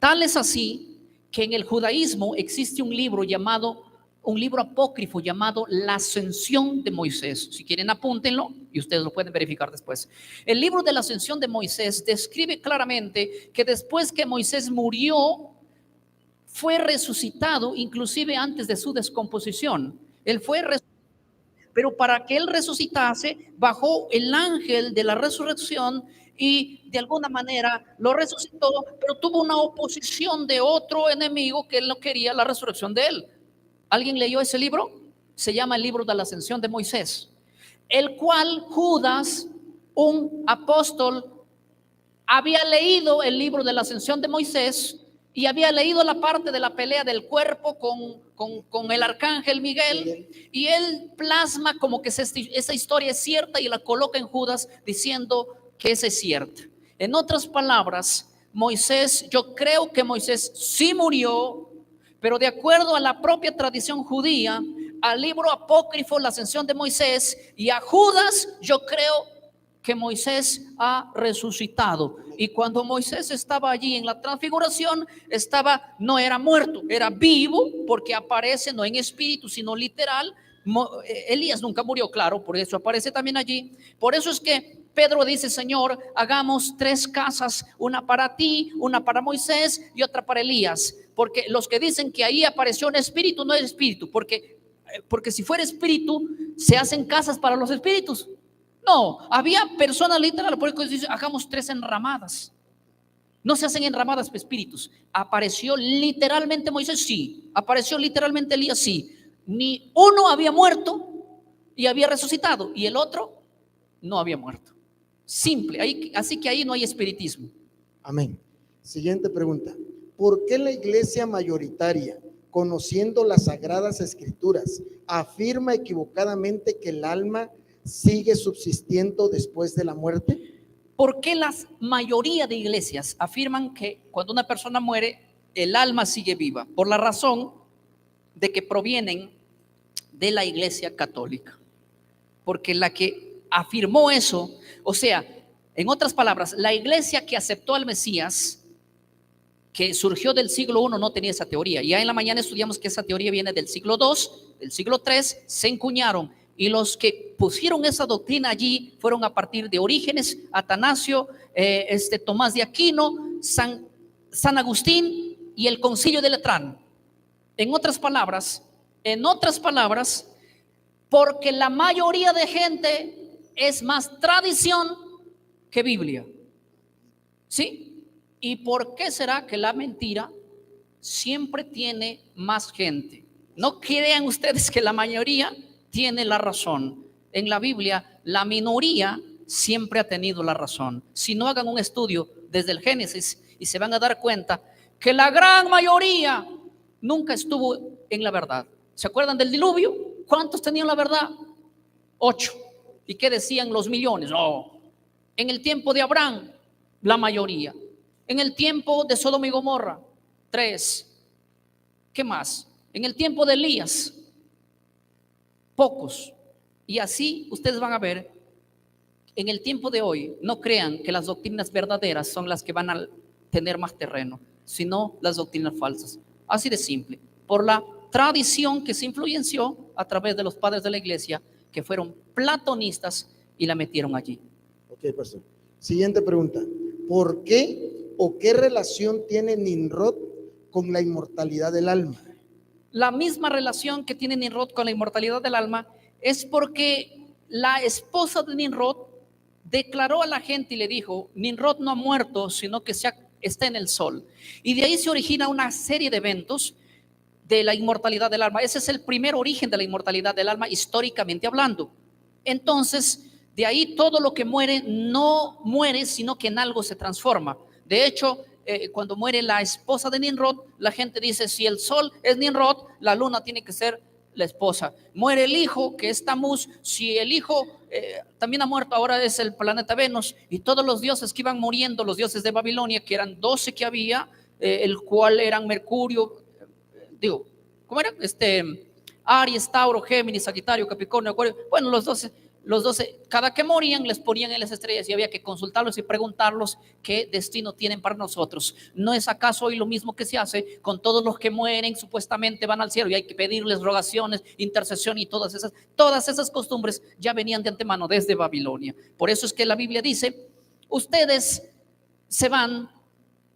Tal es así que en el judaísmo existe un libro llamado un libro apócrifo llamado La Ascensión de Moisés. Si quieren, apúntenlo y ustedes lo pueden verificar después. El libro de la Ascensión de Moisés describe claramente que después que Moisés murió, fue resucitado inclusive antes de su descomposición. Él fue resucitado, pero para que él resucitase, bajó el ángel de la resurrección y de alguna manera lo resucitó, pero tuvo una oposición de otro enemigo que él no quería la resurrección de él. ¿Alguien leyó ese libro? Se llama el libro de la Ascensión de Moisés, el cual Judas, un apóstol, había leído el libro de la Ascensión de Moisés y había leído la parte de la pelea del cuerpo con el arcángel Miguel, y él plasma como que esa historia es cierta y la coloca en Judas diciendo que esa es cierta. En otras palabras, Moisés, yo creo que Moisés sí murió, pero de acuerdo a la propia tradición judía, al libro apócrifo, la Ascensión de Moisés, y a Judas, yo creo que Moisés ha resucitado. Y cuando Moisés estaba allí en la transfiguración, no era muerto, era vivo, porque aparece no en espíritu, sino literal. Elías nunca murió, claro, por eso aparece también allí. Por eso es que Pedro dice: Señor, hagamos 3 casas, una para ti, una para Moisés y otra para Elías. Porque los que dicen que ahí apareció un espíritu, no es espíritu, porque si fuera espíritu, se hacen casas para los espíritus. No, había personas literal, por eso dice: hagamos 3 enramadas. No se hacen enramadas para espíritus. ¿Apareció literalmente Moisés? Sí. ¿Apareció literalmente Elías? Sí. Ni uno había muerto y había resucitado, y el otro no había muerto. Simple. Así que ahí no hay espiritismo. Amén. Siguiente pregunta. ¿Por qué la iglesia mayoritaria, conociendo las sagradas escrituras, afirma equivocadamente que el alma sigue subsistiendo después de la muerte? ¿Por qué la mayoría de iglesias afirman que cuando una persona muere, el alma sigue viva? Por la razón de que provienen de la iglesia católica. Porque la que afirmó eso, o sea, en otras palabras, la iglesia que aceptó al Mesías, que surgió del siglo I, no tenía esa teoría. Ya en la mañana estudiamos que esa teoría viene del siglo II, del siglo III, se encuñaron. Y los que pusieron esa doctrina allí fueron a partir de Orígenes, Atanasio, Tomás de Aquino, San Agustín y el Concilio de Letrán. En otras palabras, porque la mayoría de gente es más tradición que Biblia. ¿Sí? ¿Y por qué será que la mentira siempre tiene más gente? No crean ustedes que la mayoría tiene la razón. En la Biblia, la minoría siempre ha tenido la razón. Si no, hagan un estudio desde el Génesis y se van a dar cuenta que la gran mayoría nunca estuvo en la verdad. ¿Se acuerdan del diluvio? ¿Cuántos tenían la verdad? 8. ¿Y qué decían los millones? No. En el tiempo de Abraham, la mayoría. En el tiempo de Sodoma y Gomorra, 3. ¿Qué más? En el tiempo de Elías, pocos. Y así ustedes van a ver, en el tiempo de hoy, no crean que las doctrinas verdaderas son las que van a tener más terreno, sino las doctrinas falsas. Así de simple. Por la tradición que se influenció a través de los padres de la iglesia, que fueron platonistas y la metieron allí. Ok, pastor. Siguiente pregunta. ¿Por qué o qué relación tiene Nimrod con la inmortalidad del alma? La misma relación que tiene Nimrod con la inmortalidad del alma es porque la esposa de Nimrod declaró a la gente y le dijo: Nimrod no ha muerto, sino que está en el sol. Y de ahí se origina una serie de eventos de la inmortalidad del alma. Ese es el primer origen de la inmortalidad del alma, históricamente hablando. Entonces, de ahí todo lo que muere no muere, sino que en algo se transforma. De hecho, cuando muere la esposa de Nimrod, la gente dice: si el sol es Nimrod, la luna tiene que ser la esposa. Muere el hijo, que es Tamuz. Si el hijo también ha muerto, ahora es el planeta Venus. Y todos los dioses que iban muriendo, los dioses de Babilonia, que eran 12 que había, el cual eran Mercurio, ¿cómo era? Aries, Tauro, Géminis, Sagitario, Capricornio, Acuario. Bueno, los 12 Los 12, cada que morían les ponían en las estrellas y había que consultarlos y preguntarlos qué destino tienen para nosotros. ¿No es acaso hoy lo mismo que se hace con todos los que mueren, supuestamente van al cielo y hay que pedirles rogaciones, intercesión y todas esas costumbres ya venían de antemano desde Babilonia? Por eso es que la Biblia dice, ustedes se van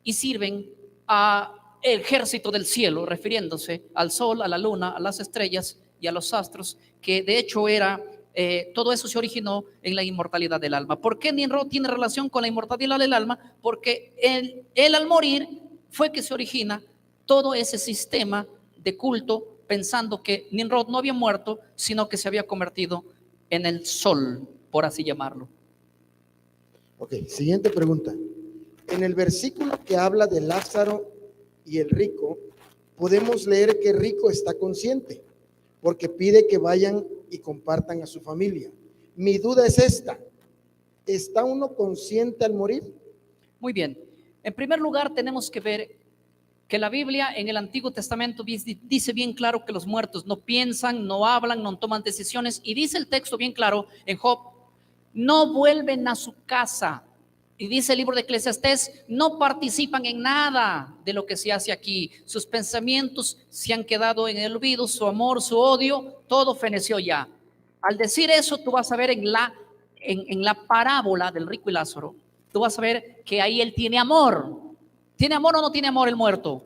y sirven al ejército del cielo, refiriéndose al sol, a la luna, a las estrellas y a los astros, que de hecho era... todo eso se originó en la inmortalidad del alma. ¿Por qué Nimrod tiene relación con la inmortalidad del alma? Porque él al morir fue que se origina todo ese sistema de culto, pensando que Nimrod no había muerto, sino que se había convertido en el sol, por así llamarlo. Ok, siguiente pregunta. En el versículo que habla de Lázaro y el rico, podemos leer que el rico está consciente, porque pide que vayan y compartan a su familia. Mi duda es esta: ¿está uno consciente al morir? Muy bien. En primer lugar, tenemos que ver que la Biblia en el Antiguo Testamento dice bien claro que los muertos no piensan, no hablan, no toman decisiones, y dice el texto bien claro en Job, no vuelven a su casa. Y dice el libro de Eclesiastés, no participan en nada de lo que se hace aquí. Sus pensamientos se han quedado en el olvido, su amor, su odio, todo feneció ya. Al decir eso, tú vas a ver en la parábola del rico y Lázaro, tú vas a ver que ahí él tiene amor. ¿Tiene amor o no tiene amor el muerto?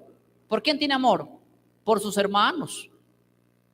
¿Por quién tiene amor? Por sus hermanos.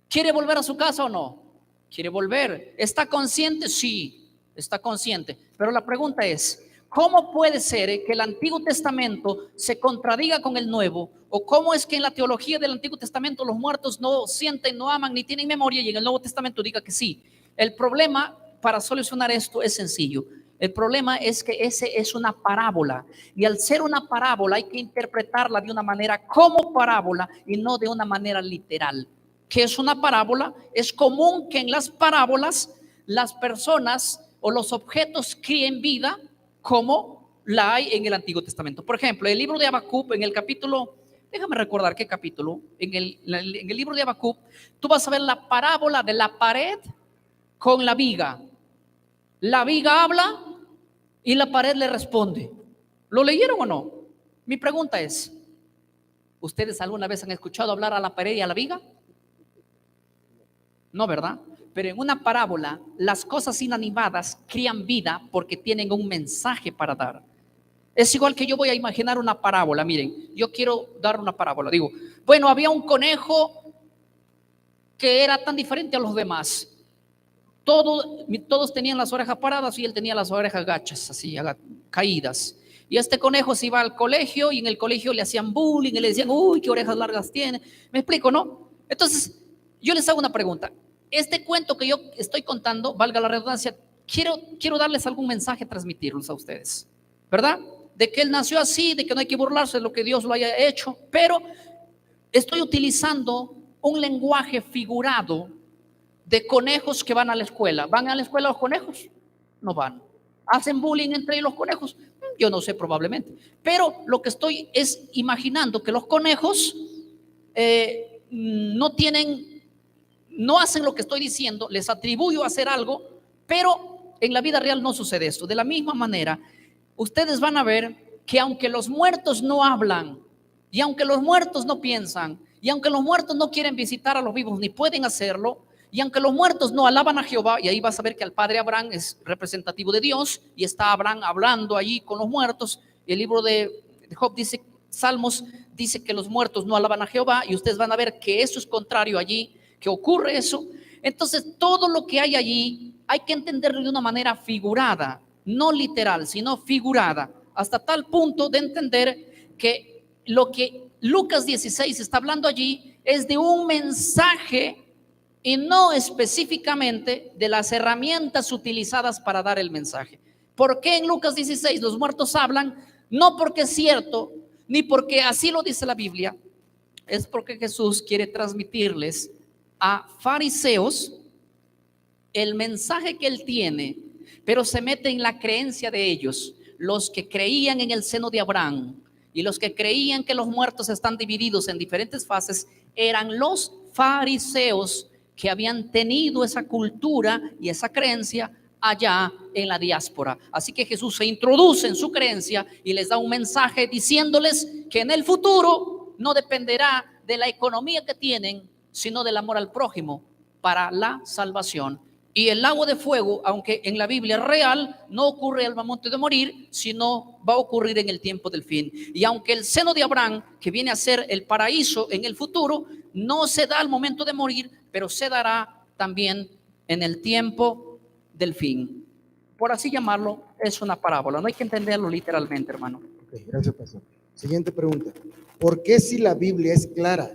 ¿Quiere volver a su casa o no? Quiere volver. ¿Está consciente? Sí, está consciente. Pero la pregunta es, ¿cómo puede ser que el Antiguo Testamento se contradiga con el Nuevo? ¿O cómo es que en la teología del Antiguo Testamento los muertos no sienten, no aman, ni tienen memoria, y en el Nuevo Testamento diga que sí? El problema para solucionar esto es sencillo. El problema es que ese es una parábola, y al ser una parábola hay que interpretarla de una manera como parábola y no de una manera literal. ¿Qué es una parábola? Es común que en las parábolas las personas o los objetos críen vida como la hay en el Antiguo Testamento. Por ejemplo, el libro de Habacuc, en el capítulo, déjame recordar qué capítulo, en el libro de Habacuc, tú vas a ver la parábola de la pared con la viga. La viga habla y la pared le responde. ¿Lo leyeron o no? Mi pregunta es, ¿ustedes alguna vez han escuchado hablar a la pared y a la viga? No, ¿verdad? Pero en una parábola, las cosas inanimadas crían vida porque tienen un mensaje para dar. Es igual que yo voy a imaginar una parábola. Miren, yo quiero dar una parábola. Digo, bueno, había un conejo que era tan diferente a los demás. Todos tenían las orejas paradas y él tenía las orejas gachas, así, caídas. Y este conejo se iba al colegio y en el colegio le hacían bullying y le decían, uy, qué orejas largas tiene. ¿Me explico, no? Entonces, yo les hago una pregunta. Este cuento que yo estoy contando, valga la redundancia, quiero darles algún mensaje, transmitirlos a ustedes, ¿verdad? De que él nació así, de que no hay que burlarse de lo que Dios lo haya hecho, pero estoy utilizando un lenguaje figurado de conejos que van a la escuela. ¿Van a la escuela los conejos? No van. ¿Hacen bullying entre los conejos? Yo no sé, probablemente. Pero lo que estoy es imaginando que los conejos no hacen lo que estoy diciendo, les atribuyo a hacer algo, pero en la vida real no sucede esto. De la misma manera, ustedes van a ver que aunque los muertos no hablan, y aunque los muertos no piensan, y aunque los muertos no quieren visitar a los vivos ni pueden hacerlo, y aunque los muertos no alaban a Jehová, y ahí vas a ver que el padre Abraham es representativo de Dios, y está Abraham hablando allí con los muertos. Y el libro de Job dice, Salmos dice que los muertos no alaban a Jehová, y ustedes van a ver que eso es contrario allí, que ocurre eso. Entonces todo lo que hay allí hay que entenderlo de una manera figurada, no literal, sino figurada, hasta tal punto de entender que lo que Lucas 16 está hablando allí es de un mensaje y no específicamente de las herramientas utilizadas para dar el mensaje. ¿Por qué en Lucas 16 los muertos hablan? No porque es cierto, ni porque así lo dice la Biblia, es porque Jesús quiere transmitirles a fariseos el mensaje que él tiene, pero se mete en la creencia de ellos, los que creían en el seno de Abraham y los que creían que los muertos están divididos en diferentes fases, eran los fariseos que habían tenido esa cultura y esa creencia allá en la diáspora. Así que Jesús se introduce en su creencia y les da un mensaje diciéndoles que en el futuro no dependerá de la economía que tienen, sino del amor al prójimo para la salvación. Y el lago de fuego, aunque en la Biblia es real, no ocurre al momento de morir, sino va a ocurrir en el tiempo del fin. Y aunque el seno de Abraham, que viene a ser el paraíso en el futuro, no se da al momento de morir, pero se dará también en el tiempo del fin. Por así llamarlo, es una parábola. No hay que entenderlo literalmente, hermano. Ok, gracias, pastor. Siguiente pregunta. ¿Por qué si la Biblia es clara,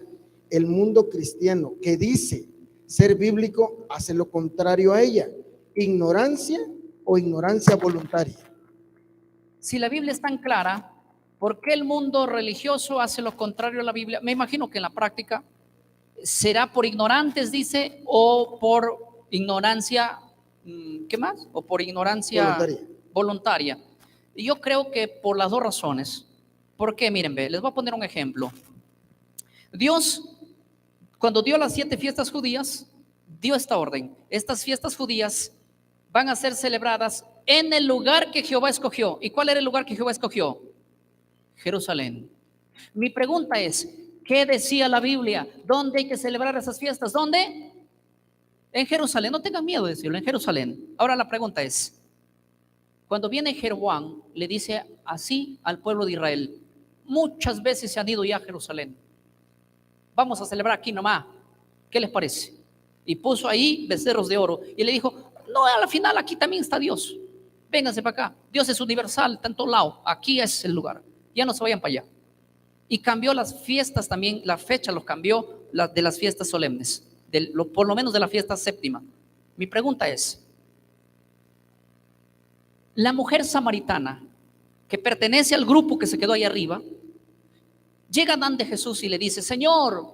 el mundo cristiano que dice ser bíblico hace lo contrario a ella? ¿Ignorancia o ignorancia voluntaria? Si la Biblia es tan clara, ¿por qué el mundo religioso hace lo contrario a la Biblia? Me imagino que en la práctica será por ignorantes, dice, o por ignorancia, ¿qué más? O por ignorancia voluntaria. Y yo creo que por las dos razones. ¿Por qué? Miren, les voy a poner un ejemplo. Dios, cuando dio las 7 fiestas judías, dio esta orden. Estas fiestas judías van a ser celebradas en el lugar que Jehová escogió. ¿Y cuál era el lugar que Jehová escogió? Jerusalén. Mi pregunta es, ¿qué decía la Biblia? ¿Dónde hay que celebrar esas fiestas? ¿Dónde? En Jerusalén. No tengan miedo de decirlo, en Jerusalén. Ahora la pregunta es, cuando viene Jeroboam, le dice así al pueblo de Israel, muchas veces se han ido ya a Jerusalén. Vamos a celebrar aquí nomás. ¿Qué les parece? Y puso ahí becerros de oro y le dijo, no, a la final aquí también está Dios. Vénganse para acá. Dios es universal, está en todo lado. Aquí es el lugar. Ya no se vayan para allá. Y cambió las fiestas también, la fecha los cambió de las fiestas solemnes, por lo menos de la fiesta séptima. Mi pregunta es, la mujer samaritana que pertenece al grupo que se quedó ahí arriba, llega ante Jesús y le dice, Señor,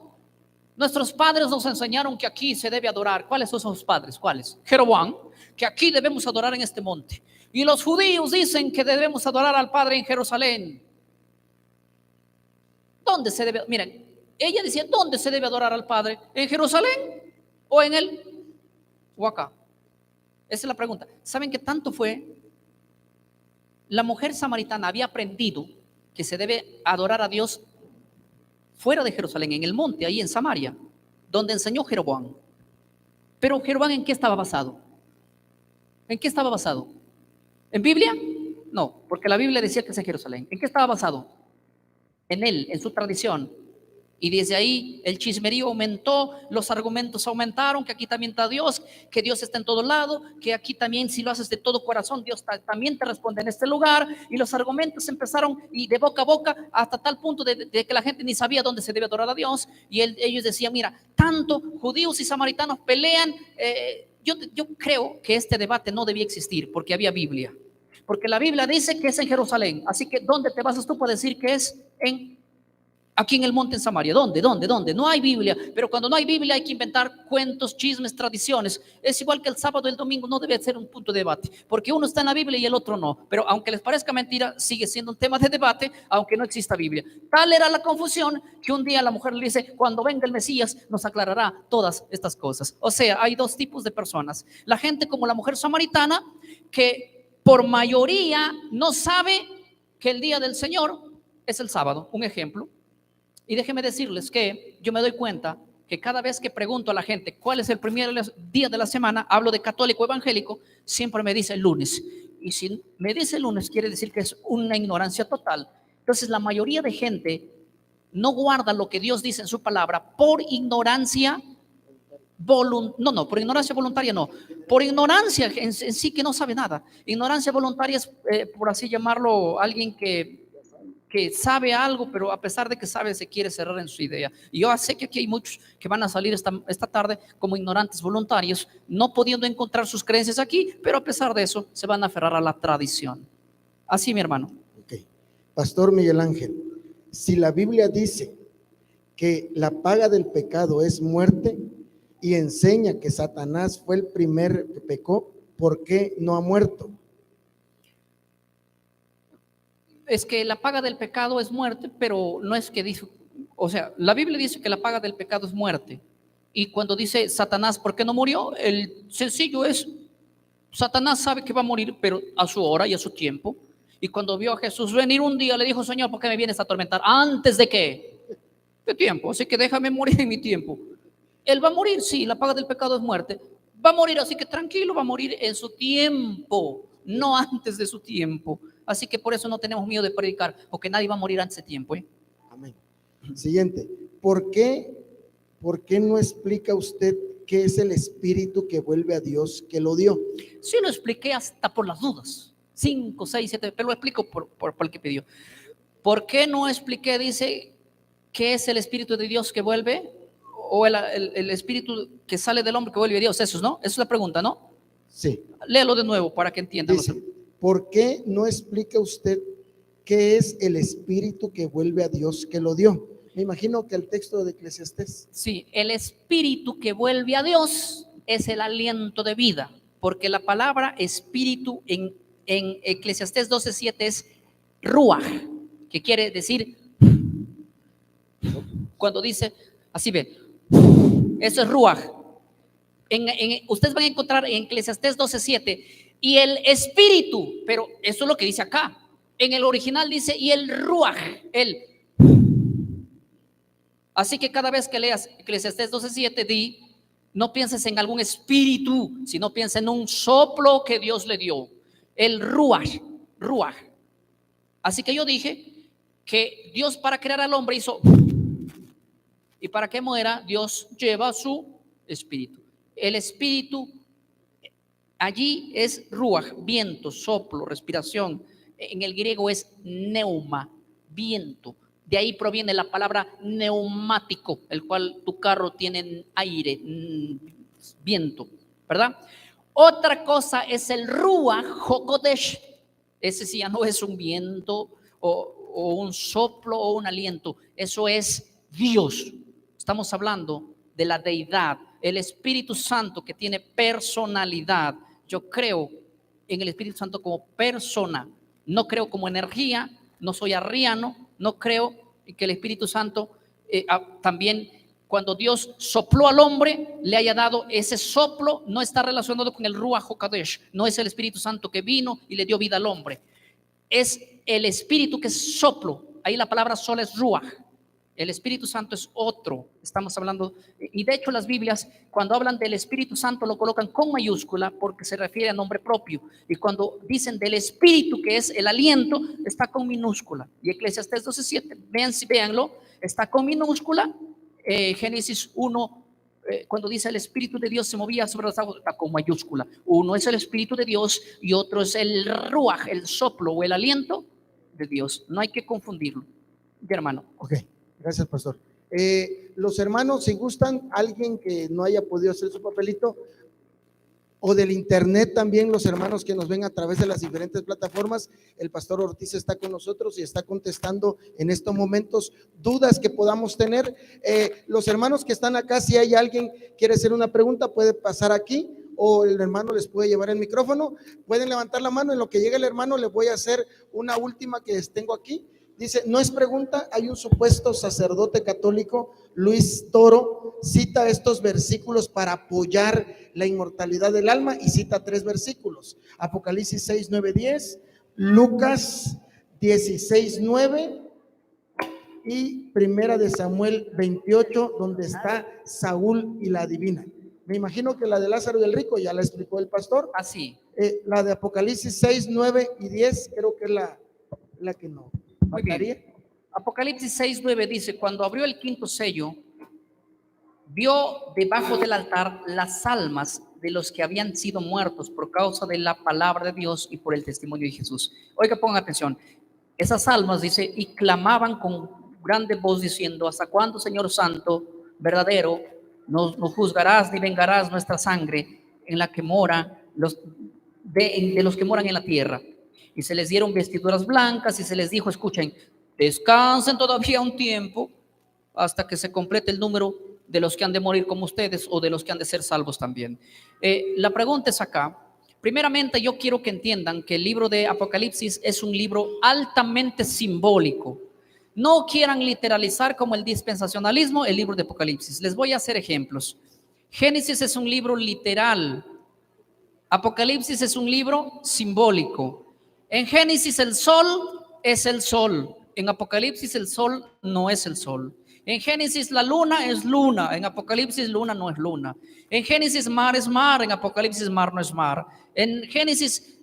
nuestros padres nos enseñaron que aquí se debe adorar. ¿Cuáles son sus padres? ¿Cuáles? Jeroboam, que aquí debemos adorar en este monte. Y los judíos dicen que debemos adorar al Padre en Jerusalén. ¿Dónde se debe? Miren, ella decía, ¿dónde se debe adorar al Padre? ¿En Jerusalén o en él o acá? Esa es la pregunta. ¿Saben qué tanto fue? La mujer samaritana había aprendido que se debe adorar a Dios fuera de Jerusalén, en el monte, ahí en Samaria, donde enseñó Jeroboam. Pero Jeroboam, ¿en qué estaba basado? ¿En qué estaba basado? ¿En Biblia? No, porque la Biblia decía que es en Jerusalén. ¿En qué estaba basado? En él, en su tradición. Y desde ahí el chismerío aumentó, los argumentos aumentaron, que aquí también está Dios, que Dios está en todo lado, que aquí también si lo haces de todo corazón, Dios también te responde en este lugar. Y los argumentos empezaron y de boca a boca hasta tal punto de que la gente ni sabía dónde se debe adorar a Dios. Y ellos decían, mira, tanto judíos y samaritanos pelean. Yo creo que este debate no debía existir porque había Biblia. Porque la Biblia dice que es en Jerusalén. Así que ¿dónde te basas tú para decir que es aquí en el monte en Samaria? ¿Dónde? No hay Biblia, pero cuando no hay Biblia hay que inventar cuentos, chismes, tradiciones. Es igual que el sábado y el domingo, no debe ser un punto de debate, porque uno está en la Biblia y el otro no. Pero aunque les parezca mentira, sigue siendo un tema de debate, aunque no exista Biblia. Tal era la confusión que un día la mujer le dice, cuando venga el Mesías nos aclarará todas estas cosas. O sea, hay dos tipos de personas. La gente como la mujer samaritana, que por mayoría no sabe que el día del Señor es el sábado, un ejemplo. Y déjenme decirles que yo me doy cuenta que cada vez que pregunto a la gente cuál es el primer día de la semana, hablo de católico evangélico, siempre me dice el lunes. Y si me dice el lunes, quiere decir que es una ignorancia total. Entonces la mayoría de gente no guarda lo que Dios dice en su palabra por ignorancia por ignorancia voluntaria no, por ignorancia en sí que no sabe nada. Ignorancia voluntaria es, por así llamarlo, alguien que sabe algo, pero a pesar de que sabe, se quiere cerrar en su idea. Y yo sé que aquí hay muchos que van a salir esta tarde como ignorantes voluntarios, no pudiendo encontrar sus creencias aquí, pero a pesar de eso se van a aferrar a la tradición. Así, mi hermano. Okay. Pastor Miguel Ángel, si la Biblia dice que la paga del pecado es muerte y enseña que Satanás fue el primer que pecó, ¿por qué no ha muerto? Es que la paga del pecado es muerte, pero no es que dice, o sea, la Biblia dice que la paga del pecado es muerte, Y cuando dice Satanás, ¿por qué no murió? El sencillo es, Satanás sabe que va a morir, pero a su hora y a su tiempo. Y cuando vio a Jesús venir un día, le dijo: Señor, ¿por qué me vienes a atormentar? ¿Antes de qué? De tiempo, así que déjame morir en mi tiempo. Él va a morir, sí, la paga del pecado es muerte. Va a morir, así que tranquilo, va a morir en su tiempo, no antes de su tiempo. Así que por eso no tenemos miedo de predicar, porque nadie va a morir antes de tiempo, ¿eh? Amén. Siguiente. ¿Por qué no explica usted qué es el espíritu que vuelve a Dios que lo dio? Sí, lo expliqué hasta por las dudas. 5, 6, 7, pero lo explico por el que pidió. ¿Por qué no expliqué, dice, qué es el espíritu de Dios que vuelve? O el espíritu que sale del hombre que vuelve a Dios, eso, ¿no? Esa es la pregunta, ¿no? Sí. Léelo de nuevo para que entiendan. Dice, ¿por qué no explica usted qué es el espíritu que vuelve a Dios que lo dio? Me imagino que el texto de Eclesiastés. Sí, el espíritu que vuelve a Dios es el aliento de vida, porque la palabra espíritu en Eclesiastés 12:7 es ruach, que quiere decir, cuando dice, así ve, eso es ruach. Ustedes van a encontrar en Eclesiastés 12:7 y el espíritu, pero eso es lo que dice acá. En el original dice y el ruach, el. Así que cada vez que leas Eclesiastés 12:7, di, no pienses en algún espíritu, sino piensa en un soplo que Dios le dio, el ruach, ruach. Así que yo dije que Dios, para crear al hombre, hizo, y para que muera, Dios lleva su espíritu. El espíritu allí es ruach, viento, soplo, respiración. En el griego es neuma, viento. De ahí proviene la palabra neumático, el cual tu carro tiene aire, viento, ¿verdad? Otra cosa es el ruach HaKodesh. Ese sí ya no es un viento o un soplo o un aliento. Eso es Dios. Estamos hablando de la deidad, el Espíritu Santo, que tiene personalidad. Yo creo en el Espíritu Santo como persona, no creo como energía, no soy arriano, no creo que el Espíritu Santo también, cuando Dios sopló al hombre, le haya dado ese soplo. No está relacionado con el Ruach HaKodesh, no es el Espíritu Santo que vino y le dio vida al hombre, es el Espíritu que es soplo. Ahí la palabra sola es Ruach. El Espíritu Santo es otro. Estamos hablando, y de hecho las Biblias, cuando hablan del Espíritu Santo, lo colocan con mayúscula porque se refiere a nombre propio. Y cuando dicen del Espíritu, que es el aliento, está con minúscula. Y Eclesiastés 12:7, véanlo, está con minúscula. Génesis 1, cuando dice el Espíritu de Dios se movía sobre las aguas, está con mayúscula. Uno es el Espíritu de Dios y otro es el ruach, el soplo o el aliento de Dios. No hay que confundirlo, hermano. Ok. Gracias, pastor. Los hermanos, si gustan, alguien que no haya podido hacer su papelito, o del internet también, los hermanos que nos ven a través de las diferentes plataformas, el pastor Ortiz está con nosotros y está contestando en estos momentos dudas que podamos tener. Los hermanos que están acá, si hay alguien que quiere hacer una pregunta, puede pasar aquí, o el hermano les puede llevar el micrófono. Pueden levantar la mano. En lo que llegue el hermano, les voy a hacer una última que tengo aquí. Dice, no es pregunta, hay un supuesto sacerdote católico, Luis Toro, cita estos versículos para apoyar la inmortalidad del alma y cita 3 versículos: Apocalipsis 6, 9, 10, Lucas 16, 9 y Primera de Samuel 28, donde está Saúl y la adivina. Me imagino que la de Lázaro y el rico ya la explicó el pastor. Así. La de Apocalipsis 6, 9 y 10 creo que es la que no. Muy bien. Apocalipsis 6:9 dice: cuando abrió el quinto sello, vio debajo del altar las almas de los que habían sido muertos por causa de la palabra de Dios y por el testimonio de Jesús. Oiga, pongan atención. Esas almas, dice, y clamaban con grande voz diciendo: ¿hasta cuándo, Señor Santo, verdadero, no juzgarás ni vengarás nuestra sangre en la que mora de los que moran en la tierra? Y se les dieron vestiduras blancas y se les dijo: escuchen, descansen todavía un tiempo hasta que se complete el número de los que han de morir como ustedes o de los que han de ser salvos también. La pregunta es acá. Primeramente, yo quiero que entiendan que el libro de Apocalipsis es un libro altamente simbólico. No quieran literalizar como el dispensacionalismo el libro de Apocalipsis. Les voy a hacer ejemplos. Génesis es un libro literal. Apocalipsis es un libro simbólico. En Génesis el sol es el sol. En Apocalipsis el sol no es el sol. En Génesis la luna es luna. En Apocalipsis luna no es luna. En Génesis mar es mar. En Apocalipsis mar no es mar. En Génesis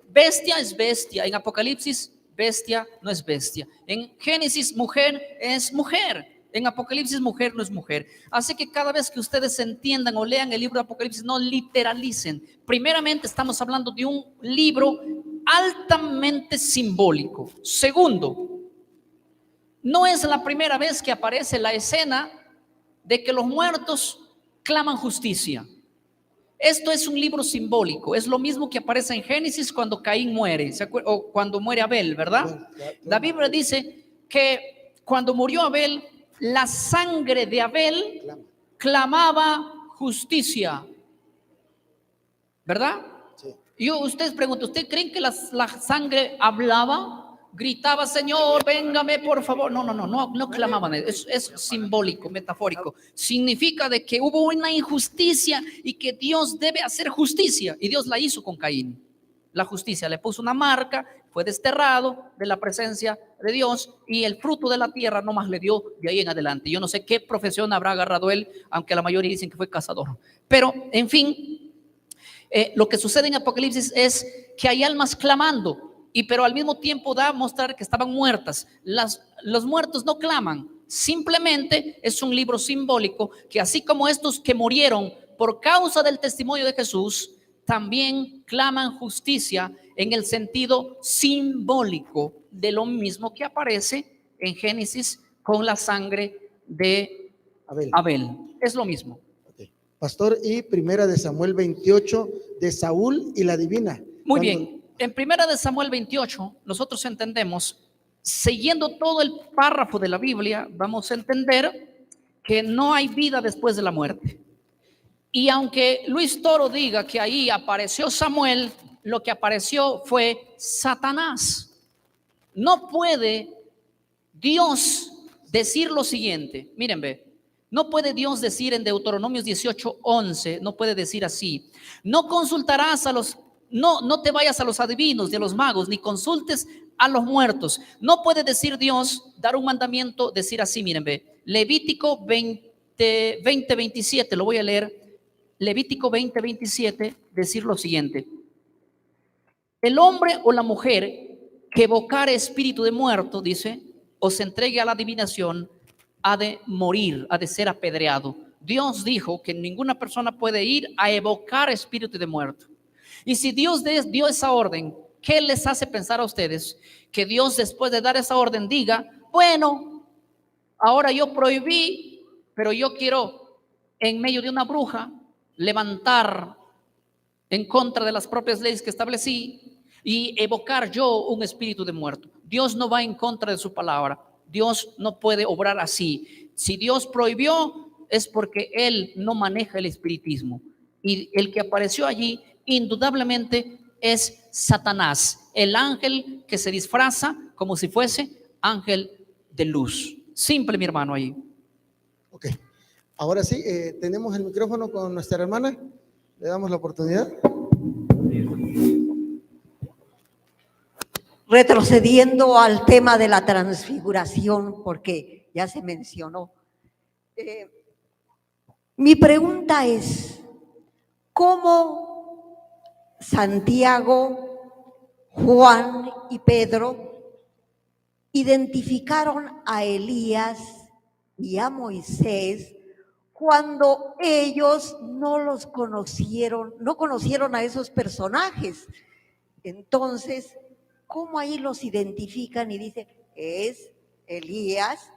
bestia es bestia. En Apocalipsis bestia no es bestia. En Génesis mujer es mujer. En Apocalipsis mujer no es mujer. Así que cada vez que ustedes entiendan o lean el libro de Apocalipsis, no literalicen. Primeramente estamos hablando de un libro altamente simbólico. Segundo, no es la primera vez que aparece la escena de que los muertos claman justicia. Esto es un libro simbólico. Es lo mismo que aparece en Génesis cuando Caín muere, o cuando muere Abel, ¿verdad? La Biblia dice que cuando murió Abel, la sangre de Abel clamaba justicia, ¿verdad? Sí. Ustedes preguntan, ¿ustedes creen que la sangre hablaba? Gritaba, Señor, véngame por favor. No clamaban. Es simbólico, metafórico. Significa de que hubo una injusticia y que Dios debe hacer justicia. Y Dios la hizo con Caín. La justicia, le puso una marca, fue desterrado de la presencia de Dios y el fruto de la tierra nomás le dio de ahí en adelante. Yo no sé qué profesión habrá agarrado él, aunque la mayoría dicen que fue cazador. Pero, en fin, lo que sucede en Apocalipsis es que hay almas clamando, pero al mismo tiempo da a mostrar que estaban muertas. Los muertos no claman, simplemente es un libro simbólico que así como estos que murieron por causa del testimonio de Jesús, también claman justicia en el sentido simbólico de lo mismo que aparece en Génesis con la sangre de Abel. Es lo mismo. Okay. Pastor, y primera de Samuel 28 de Saúl y la divina. Muy bien. En primera de Samuel 28, nosotros entendemos, siguiendo todo el párrafo de la Biblia, vamos a entender que no hay vida después de la muerte. Y aunque Luis Toro diga que ahí apareció Samuel, lo que apareció fue Satanás. No puede Dios decir lo siguiente, miren, no puede Dios decir en Deuteronomios 18:11, no puede decir así: no consultarás a los, no te vayas a los adivinos y a los magos, ni consultes a los muertos. No puede decir Dios, dar un mandamiento, decir así, miren, Levítico 20:27, lo voy a leer. Levítico 20:27, decir lo siguiente: el hombre o la mujer que evocare espíritu de muerto, dice, o se entregue a la adivinación, ha de morir, ha de ser apedreado. Dios dijo que ninguna persona puede ir a evocar espíritu de muerto. Y si Dios dio esa orden, ¿qué les hace pensar a ustedes que Dios, después de dar esa orden, diga, bueno, ahora yo prohibí, pero yo quiero en medio de una bruja levantar en contra de las propias leyes que establecí y evocar yo un espíritu de muerto? Dios no va en contra de su palabra. Dios no puede obrar así. Si Dios prohibió, es porque Él no maneja el espiritismo. Y el que apareció allí, indudablemente, es Satanás, el ángel que se disfraza como si fuese ángel de luz. Simple, mi hermano, ahí. Ok. Ahora sí, tenemos el micrófono con nuestra hermana. Le damos la oportunidad. Retrocediendo al tema de la transfiguración, porque ya se mencionó. Mi pregunta es, ¿cómo Santiago, Juan y Pedro identificaron a Elías y a Moisés cuando ellos no los conocieron, no conocieron a esos personajes? Entonces, ¿cómo ahí los identifican y dicen, es Elías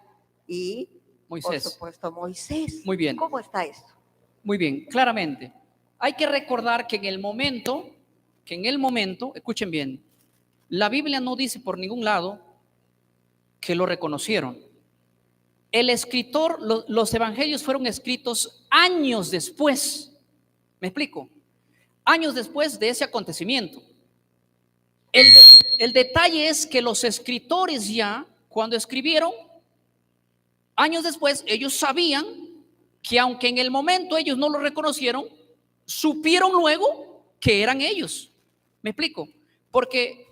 y Moisés? Por supuesto Moisés. Muy bien. ¿Cómo está esto? Muy bien, claramente. Hay que recordar que en el momento, escuchen bien, la Biblia no dice por ningún lado que lo reconocieron. El escritor, los evangelios fueron escritos años después. ¿Me explico? Años después de ese acontecimiento. El detalle es que los escritores ya cuando escribieron, años después, ellos sabían que aunque en el momento ellos no lo reconocieron, supieron luego que eran ellos. ¿Me explico? Porque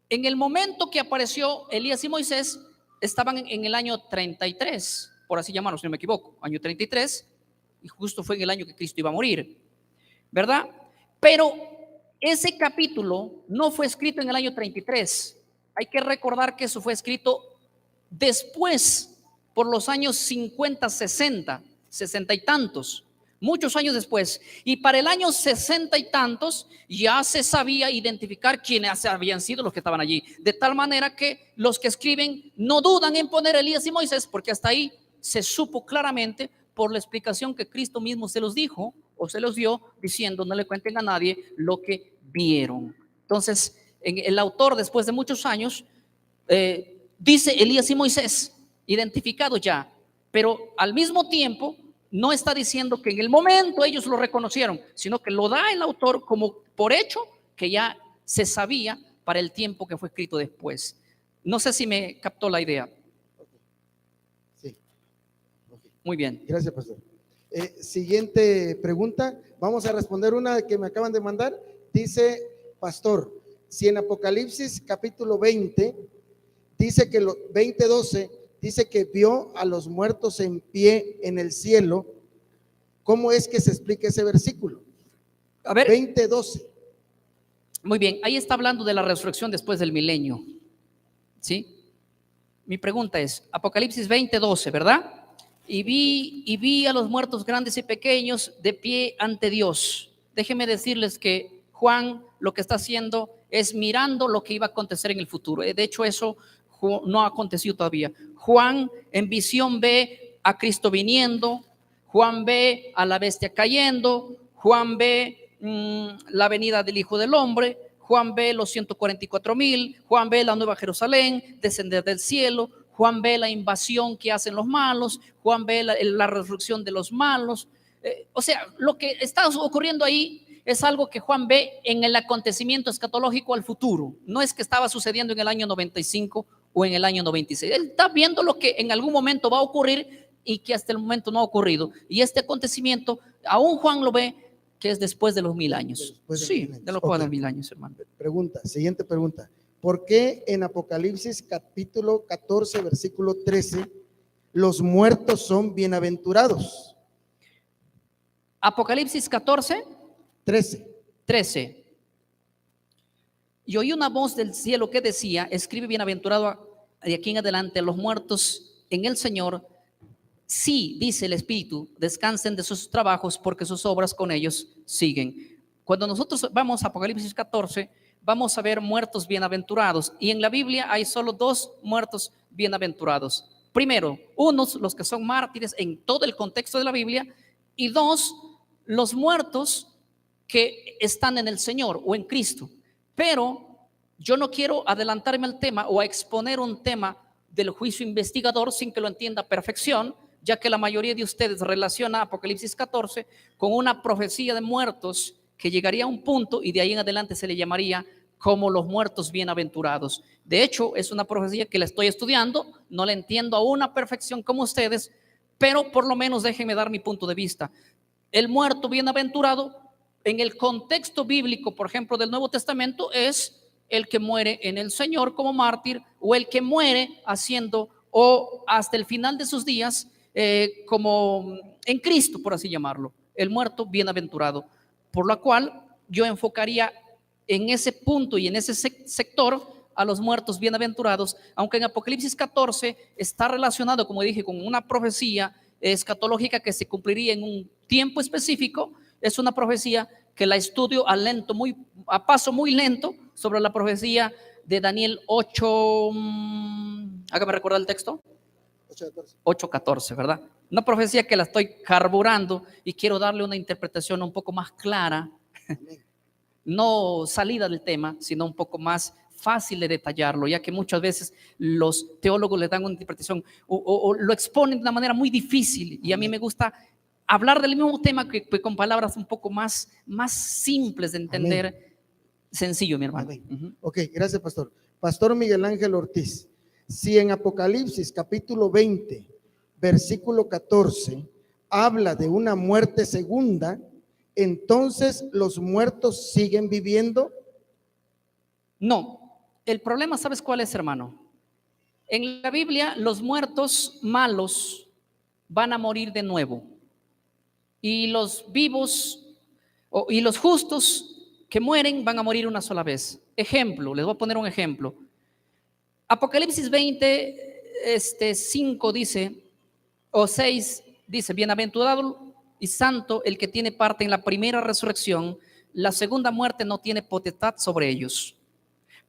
en el momento que apareció Elías y Moisés, estaban en el año 33, por así llamarlo, si no me equivoco, año 33, y justo fue en el año que Cristo iba a morir, ¿verdad? Pero ese capítulo no fue escrito en el año 33. Hay que recordar que eso fue escrito después, por los años 50, 60, 60 y tantos, muchos años después. Y para el año 60 y tantos ya se sabía identificar quiénes habían sido los que estaban allí. De tal manera que los que escriben no dudan en poner Elías y Moisés, porque hasta ahí se supo claramente por la explicación que Cristo mismo se los dijo o se los dio, diciendo: no le cuenten a nadie lo que vieron. Entonces, el autor, después de muchos años, dice Elías y Moisés, identificados ya, pero al mismo tiempo no está diciendo que en el momento ellos lo reconocieron, sino que lo da el autor como por hecho que ya se sabía para el tiempo que fue escrito después. No sé si me captó la idea. Sí. Okay. Muy bien. Gracias, pastor. Siguiente pregunta. Vamos a responder una que me acaban de mandar. Dice, pastor, si en Apocalipsis capítulo 20 dice que 20:12 dice que vio a los muertos en pie en el cielo, ¿cómo es que se explica ese versículo? A ver. 20:12. Muy bien, ahí está hablando de la resurrección después del milenio. ¿Sí? Mi pregunta es, Apocalipsis 20:12, ¿verdad? Y vi a los muertos grandes y pequeños de pie ante Dios. Déjenme decirles que Juan lo que está haciendo es mirando lo que iba a acontecer en el futuro. De hecho, eso no ha acontecido todavía. Juan en visión ve a Cristo viniendo, Juan ve a la bestia cayendo, Juan ve la venida del Hijo del Hombre, Juan ve los 144,000, Juan ve la Nueva Jerusalén descender del cielo, Juan ve la invasión que hacen los malos, Juan ve la resurrección de los malos. O sea, lo que está ocurriendo ahí es algo que Juan ve en el acontecimiento escatológico al futuro. No es que estaba sucediendo en el año 95 o en el año 96. Él está viendo lo que en algún momento va a ocurrir y que hasta el momento no ha ocurrido. Y este acontecimiento, aún Juan lo ve, que es después de los 1000 años. Sí, de los 1000 años, hermano. Siguiente pregunta. ¿Por qué en Apocalipsis capítulo 14, versículo 13, los muertos son bienaventurados? Apocalipsis 14, 13. Y oí una voz del cielo que decía: escribe, bienaventurado de aquí en adelante los muertos en el Señor. Sí, dice el Espíritu, descansen de sus trabajos, porque sus obras con ellos siguen. Cuando nosotros vamos a Apocalipsis 14, vamos a ver muertos bienaventurados. Y en la Biblia hay solo 2 muertos bienaventurados. Primero, unos, los que son mártires en todo el contexto de la Biblia. Y 2, los muertos que están en el Señor o en Cristo. Pero yo no quiero adelantarme al tema o a exponer un tema del juicio investigador sin que lo entienda a perfección, ya que la mayoría de ustedes relaciona Apocalipsis 14 con una profecía de muertos que llegaría a un punto y de ahí en adelante se le llamaría como los muertos bienaventurados. De hecho, es una profecía que la estoy estudiando, no la entiendo a una perfección como ustedes, pero por lo menos déjenme dar mi punto de vista. El muerto bienaventurado, en el contexto bíblico, por ejemplo, del Nuevo Testamento, es el que muere en el Señor como mártir, o el que muere haciendo o hasta el final de sus días como en Cristo, por así llamarlo, el muerto bienaventurado. Por lo cual yo enfocaría en ese punto y en ese sector a los muertos bienaventurados, aunque en Apocalipsis 14 está relacionado, como dije, con una profecía escatológica que se cumpliría en un tiempo específico. Es una profecía que la estudio a paso muy lento, sobre la profecía de Daniel 8, hágame recordar el texto. 8:14, ¿verdad? Una profecía que la estoy carburando y quiero darle una interpretación un poco más clara, no salida del tema, sino un poco más fácil de detallarlo, ya que muchas veces los teólogos le dan una interpretación o lo exponen de una manera muy difícil, y a mí me gusta hablar del mismo tema que con palabras un poco más simples de entender. Amén. Sencillo, mi hermano. Ok, gracias, pastor. Pastor Miguel Ángel Ortiz, Si en Apocalipsis capítulo 20, versículo 14, habla de una muerte segunda, entonces los muertos siguen viviendo. No, el problema, ¿sabes cuál es, hermano? En la Biblia, los muertos malos van a morir de nuevo. Y los vivos y los justos que mueren van a morir una sola vez. Ejemplo, les voy a poner un ejemplo. Apocalipsis 20, 5 dice, o 6 dice, bienaventurado y santo el que tiene parte en la primera resurrección, la segunda muerte no tiene potestad sobre ellos.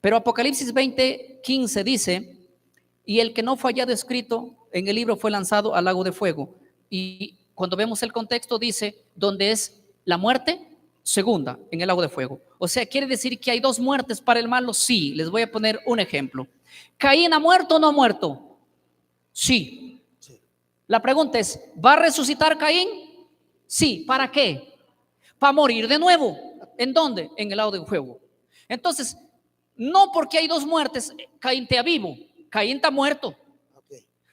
Pero Apocalipsis 20, 15 dice, y el que no fue hallado escrito en el libro fue lanzado al lago de fuego. Y cuando vemos el contexto dice, donde es la muerte segunda en el lago de fuego. O sea, ¿quiere decir que hay dos muertes para el malo? Sí, les voy a poner un ejemplo. ¿Caín ha muerto o no ha muerto? Sí. La pregunta es, ¿va a resucitar Caín? Sí. ¿Para qué? Para morir de nuevo. ¿En dónde? En el lago de fuego. Entonces, no porque hay dos muertes, Caín está vivo, Caín está muerto.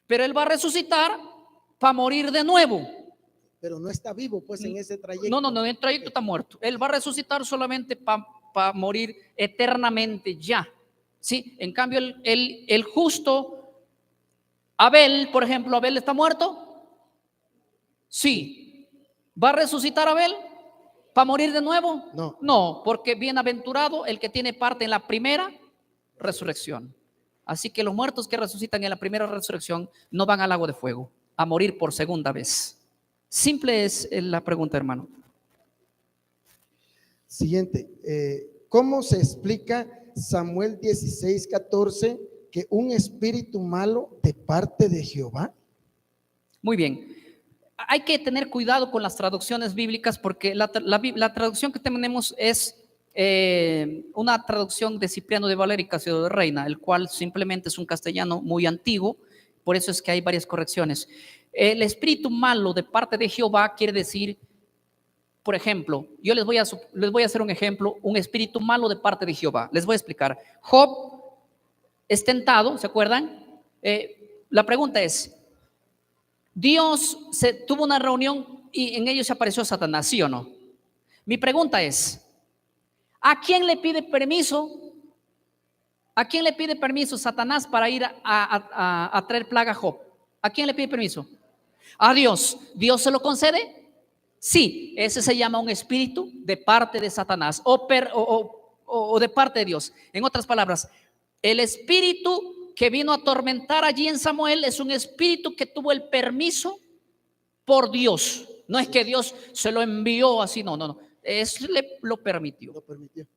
Pero él va a resucitar para morir de nuevo. Pero no está vivo, pues, en ese trayecto. No, en el trayecto está muerto. Él va a resucitar solamente para morir eternamente ya. ¿Sí? En cambio, el justo, Abel, por ejemplo, ¿Abel está muerto? Sí. ¿Va a resucitar Abel para morir de nuevo? No. No, porque bienaventurado el que tiene parte en la primera resurrección. Así que los muertos que resucitan en la primera resurrección no van al lago de fuego a morir por segunda vez. Simple es la pregunta, hermano. Siguiente, ¿cómo se explica Samuel 16:14 que un espíritu malo de parte de Jehová? Muy bien. Hay que tener cuidado con las traducciones bíblicas porque la traducción que tenemos es una traducción de Cipriano de Valera y Ciudad de Reina, el cual simplemente es un castellano muy antiguo, por eso es que hay varias correcciones. El espíritu malo de parte de Jehová quiere decir, por ejemplo, yo les voy a hacer un ejemplo, un espíritu malo de parte de Jehová. Les voy a explicar. Job es tentado, ¿se acuerdan? La pregunta es, Dios tuvo una reunión y en ellos se apareció Satanás, ¿sí o no? Mi pregunta es, ¿a quién le pide permiso? ¿A quién le pide permiso Satanás para ir a traer plaga a Job? ¿A quién le pide permiso? A Dios. ¿Dios se lo concede? Sí, ese se llama un espíritu de parte de Satanás o de parte de Dios. En otras palabras, el espíritu que vino a atormentar allí en Samuel es un espíritu que tuvo el permiso por Dios. No es que Dios se lo envió así, no. Lo permitió.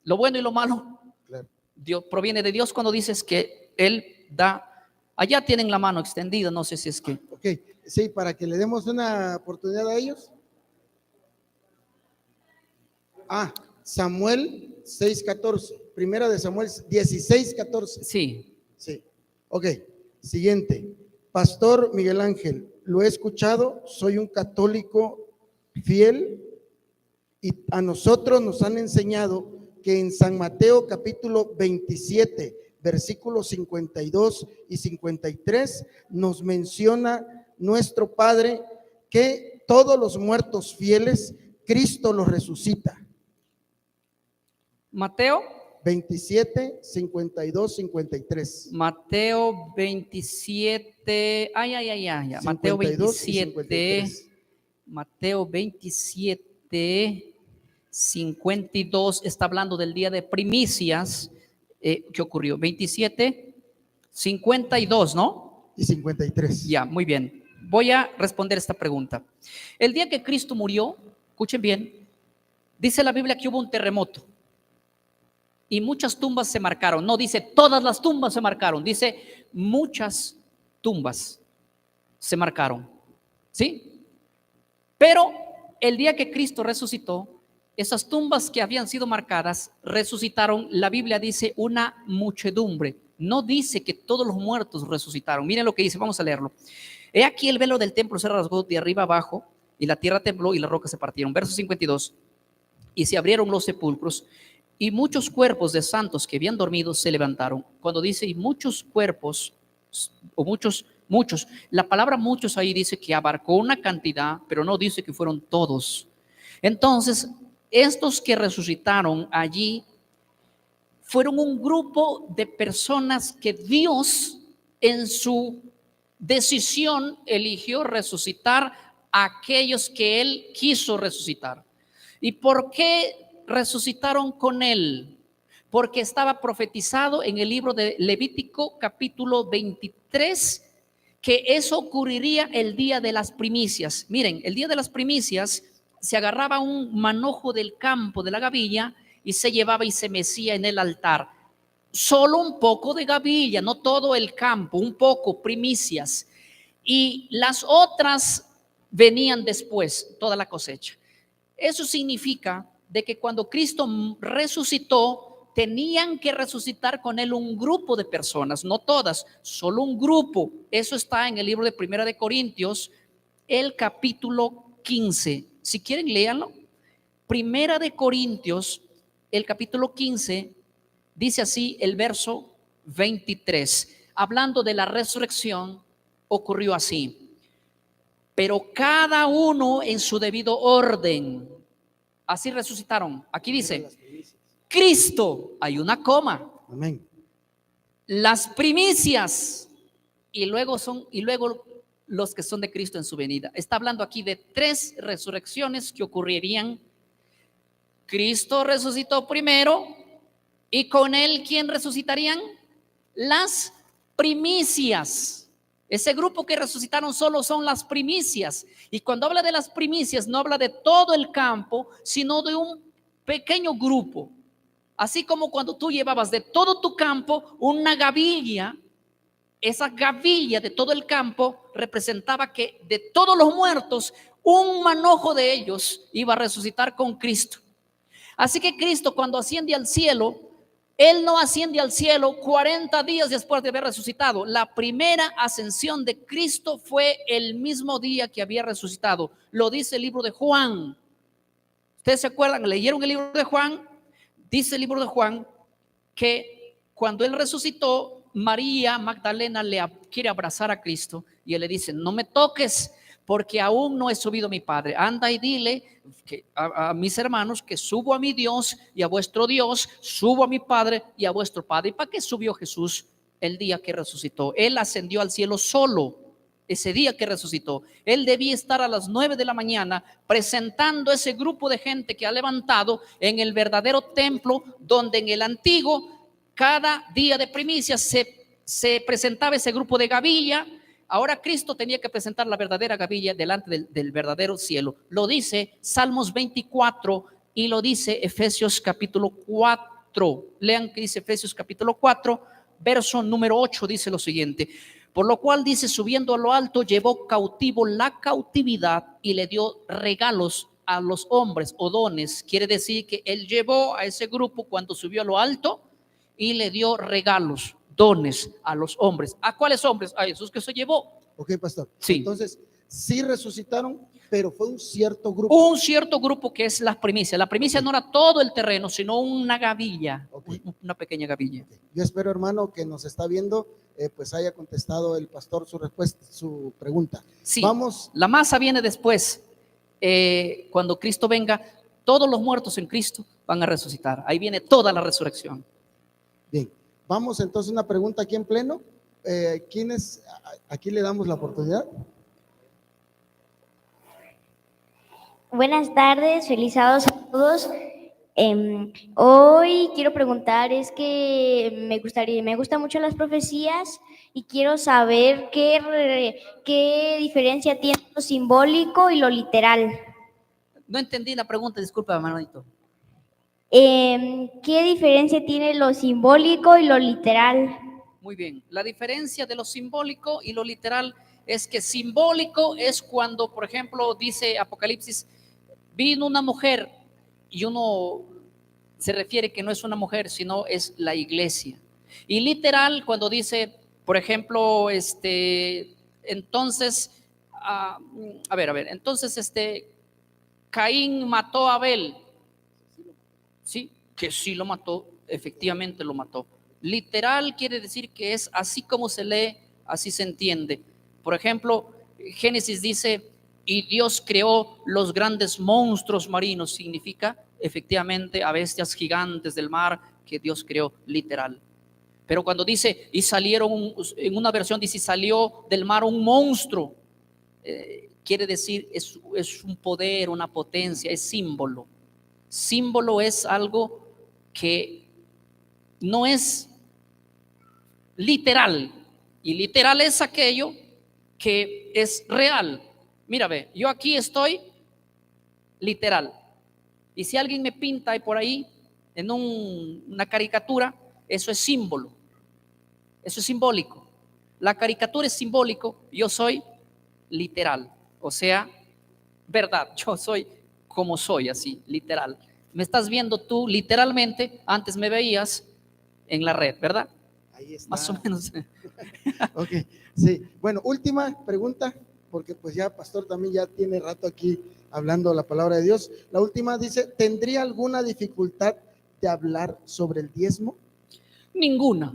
Lo bueno y lo malo, claro. Dios proviene de Dios cuando dices que Él da. Allá tienen la mano extendida, no sé si es que. Ok, sí, para que le demos una oportunidad a ellos. Samuel 6:14, primera de Samuel 16:14. Sí. Ok, siguiente. Pastor Miguel Ángel, lo he escuchado, soy un católico fiel y a nosotros nos han enseñado que en San Mateo capítulo 27, versículos 52 y 53, nos menciona nuestro Padre que todos los muertos fieles, Cristo los resucita. Mateo 27, 52, 53. Mateo 27, ya. Mateo 27, Mateo 27, 52, está hablando del día de primicias. ¿Qué ocurrió? 27, 52, ¿no? Y 53. Ya, muy bien. Voy a responder esta pregunta. El día que Cristo murió, escuchen bien, dice la Biblia que hubo un terremoto. Y muchas tumbas se marcaron. No dice todas las tumbas se marcaron, dice muchas tumbas se marcaron. ¿Sí? Pero el día que Cristo resucitó, esas tumbas que habían sido marcadas resucitaron. La Biblia dice una muchedumbre. No dice que todos los muertos resucitaron. Miren lo que dice, vamos a leerlo. He aquí el velo del templo se rasgó de arriba abajo y la tierra tembló y las rocas se partieron. Verso 52. Y se abrieron los sepulcros. Y muchos cuerpos de santos que habían dormido se levantaron. Cuando dice y muchos cuerpos o muchos. La palabra muchos ahí dice que abarcó una cantidad, pero no dice que fueron todos. Entonces, estos que resucitaron allí fueron un grupo de personas que Dios en su decisión eligió resucitar a aquellos que Él quiso resucitar. ¿Y por qué resucitaron con Él? Porque estaba profetizado en el libro de Levítico capítulo 23 que eso ocurriría el día de las primicias. Miren, el día de las primicias se agarraba un manojo del campo de la gavilla y se llevaba y se mecía en el altar. Solo un poco de gavilla, no todo el campo, un poco, primicias. Y las otras venían después, toda la cosecha. Eso significa de que cuando Cristo resucitó, tenían que resucitar con él un grupo de personas, no todas, solo un grupo. Eso está en el libro de Primera de Corintios, el capítulo 15. Si quieren, léanlo. Primera de Corintios, el capítulo 15, dice así el verso 23. Hablando de la resurrección, ocurrió así. Pero cada uno en su debido orden. Así resucitaron. Aquí dice, Cristo, hay una coma. Amén. Las primicias y luego los que son de Cristo en su venida. Está hablando aquí de 3 resurrecciones que ocurrirían. Cristo resucitó primero y con él ¿quién resucitarían? Las primicias. Ese grupo que resucitaron solo son las primicias. Y cuando habla de las primicias no habla de todo el campo, sino de un pequeño grupo. Así como cuando tú llevabas de todo tu campo una gavilla, esa gavilla de todo el campo representaba que de todos los muertos, un manojo de ellos iba a resucitar con Cristo. Así que Cristo cuando asciende al cielo, Él no asciende al cielo 40 días después de haber resucitado. La primera ascensión de Cristo fue el mismo día que había resucitado. Lo dice el libro de Juan. ¿Ustedes se acuerdan? ¿Leyeron el libro de Juan? Dice el libro de Juan que cuando Él resucitó, María Magdalena quiere abrazar a Cristo y Él le dice, no me toques porque aún no he subido a mi Padre. Anda y dile que a mis hermanos que subo a mi Dios y a vuestro Dios, subo a mi Padre y a vuestro Padre. ¿Y para qué subió Jesús el día que resucitó? Él ascendió al cielo solo. Ese día que resucitó, Él debía estar a las 9 de la mañana presentando ese grupo de gente que ha levantado en el verdadero templo, donde en el antiguo, cada día de primicias se presentaba ese grupo de gavilla. Ahora Cristo tenía que presentar la verdadera gavilla delante del verdadero cielo. Lo dice Salmos 24 y lo dice Efesios capítulo 4. Lean que dice Efesios capítulo 4, verso número 8, dice lo siguiente. Por lo cual dice, subiendo a lo alto, llevó cautivo la cautividad y le dio regalos a los hombres o dones. Quiere decir que Él llevó a ese grupo cuando subió a lo alto y le dio regalos, dones a los hombres. ¿A cuáles hombres? A esos que se llevó. Ok, pastor. Sí. Entonces, sí resucitaron, pero fue un cierto grupo. Un cierto grupo que es las primicias. La primicia no era todo el terreno, sino una gavilla, una pequeña gavilla. Yo espero, hermano, que nos está viendo, pues haya contestado el pastor su respuesta, su pregunta. Sí, vamos. La masa viene después. Cuando Cristo venga, todos los muertos en Cristo van a resucitar. Ahí viene toda la resurrección. Bien, vamos entonces una pregunta aquí en pleno. ¿Quiénes? Aquí le damos la oportunidad. Buenas tardes, feliz sábado a todos. Hoy quiero preguntar, es que me gustan mucho las profecías y quiero saber qué diferencia tiene lo simbólico y lo literal. No entendí la pregunta, disculpa, hermanito. ¿Qué diferencia tiene lo simbólico y lo literal? Muy bien, la diferencia de lo simbólico y lo literal es que simbólico es cuando, por ejemplo, dice Apocalipsis, vino una mujer y uno se refiere que no es una mujer, sino es la iglesia. Y literal cuando dice, por ejemplo, entonces, entonces Caín mató a Abel. Sí, que sí lo mató, efectivamente lo mató. Literal quiere decir que es así como se lee así se entiende. Por ejemplo, Génesis dice, y Dios creó los grandes monstruos marinos, significa efectivamente a bestias gigantes del mar que Dios creó, literal. Pero cuando dice, y salieron, en una versión dice, salió del mar un monstruo, quiere decir, es un poder, una potencia, es símbolo. Símbolo es algo que no es literal, y literal es aquello que es real. Mira, ve, yo aquí estoy literal, y si alguien me pinta ahí por ahí en una caricatura, eso es símbolo, eso es simbólico. La caricatura es simbólico, yo soy literal, o sea, verdad, yo soy como soy, así, literal. Me estás viendo tú literalmente, antes me veías en la red, ¿verdad? Ahí está. Más o menos. Ok, sí. Bueno, última pregunta, porque pues ya pastor también ya tiene rato aquí hablando la palabra de Dios. La última dice, ¿tendría alguna dificultad de hablar sobre el diezmo? Ninguna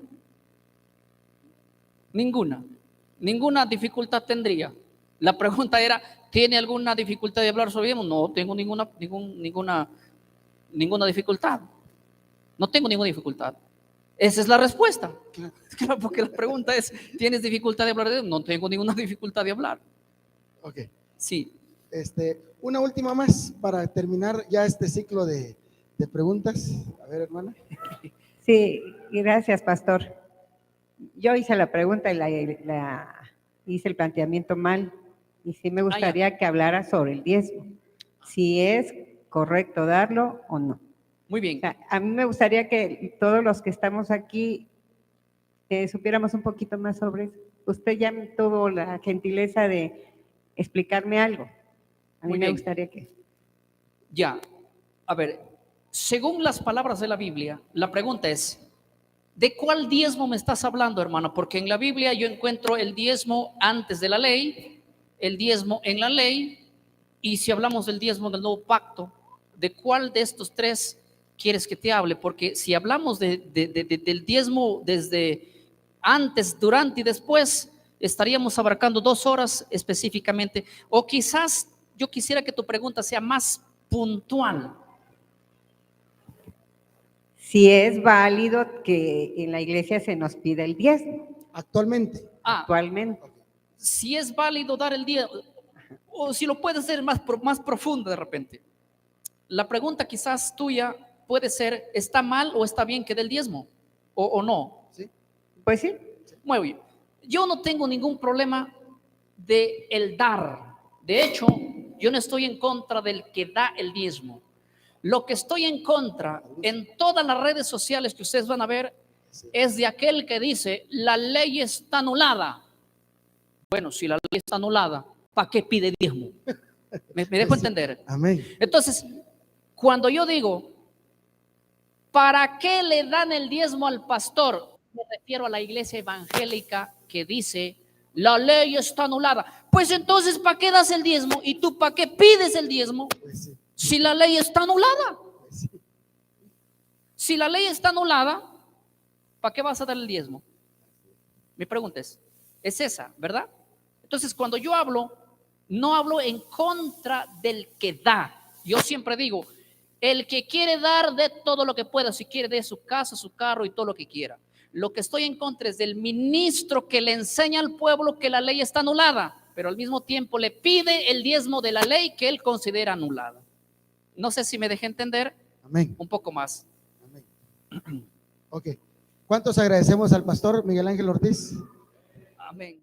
dificultad tendría. La pregunta era, ¿tiene alguna dificultad de hablar sobre el diezmo? No tengo ninguna dificultad. No tengo ninguna dificultad. Esa es la respuesta. Claro, porque la pregunta es, ¿tienes dificultad de hablar de diezmo? No tengo ninguna dificultad de hablar. Ok. Sí. Una última más para terminar ya este ciclo de preguntas. A ver, hermana. Sí, gracias, pastor. Yo hice la pregunta y hice el planteamiento mal, y sí me gustaría que hablara sobre el diezmo, si es correcto darlo o no. Muy bien. O sea, a mí me gustaría que todos los que estamos aquí supiéramos un poquito más sobre eso. Usted ya tuvo la gentileza de explicarme algo. A mí Muy me bien. gustaría que... Ya, a ver, según las palabras de la Biblia, la pregunta es, ¿de cuál diezmo me estás hablando, hermano? Porque en la Biblia yo encuentro el diezmo antes de la ley, el diezmo en la ley, y si hablamos del diezmo del nuevo pacto, ¿de cuál de estos tres quieres que te hable? Porque si hablamos del diezmo desde antes, durante y después, estaríamos abarcando 2 horas específicamente, o quizás yo quisiera que tu pregunta sea más puntual. Si es válido que en la iglesia se nos pida el diezmo Actualmente. actualmente. Si es válido dar el diezmo, o si lo puedes hacer más profundo de repente. La pregunta quizás tuya puede ser, ¿está mal o está bien que dé el diezmo? ¿O no? ¿Sí? Pues sí. Muy bien. Yo no tengo ningún problema de el dar. De hecho, yo no estoy en contra del que da el diezmo. Lo que estoy en contra en todas las redes sociales que ustedes van a ver es de aquel que dice, la ley está anulada. Bueno, si la ley está anulada, ¿para qué pide diezmo? ¿Me dejo entender? Amén. Entonces, cuando yo digo, ¿para qué le dan el diezmo al pastor? Me refiero a la iglesia evangélica que dice, la ley está anulada. Pues entonces, ¿para qué das el diezmo? ¿Y tú para qué pides el diezmo? Pues sí. Si la ley está anulada. Pues sí. Si la ley está anulada, ¿para qué vas a dar el diezmo? Mi pregunta es esa, ¿verdad? Entonces, cuando yo hablo, no hablo en contra del que da. Yo siempre digo, el que quiere dar, de todo lo que pueda, si quiere de su casa, su carro y todo lo que quiera. Lo que estoy en contra es del ministro que le enseña al pueblo que la ley está anulada, pero al mismo tiempo le pide el diezmo de la ley que él considera anulada. No sé si me dejé entender. Amén. Un poco más. Amén. Ok. ¿Cuántos agradecemos al pastor Miguel Ángel Ortiz? Amén.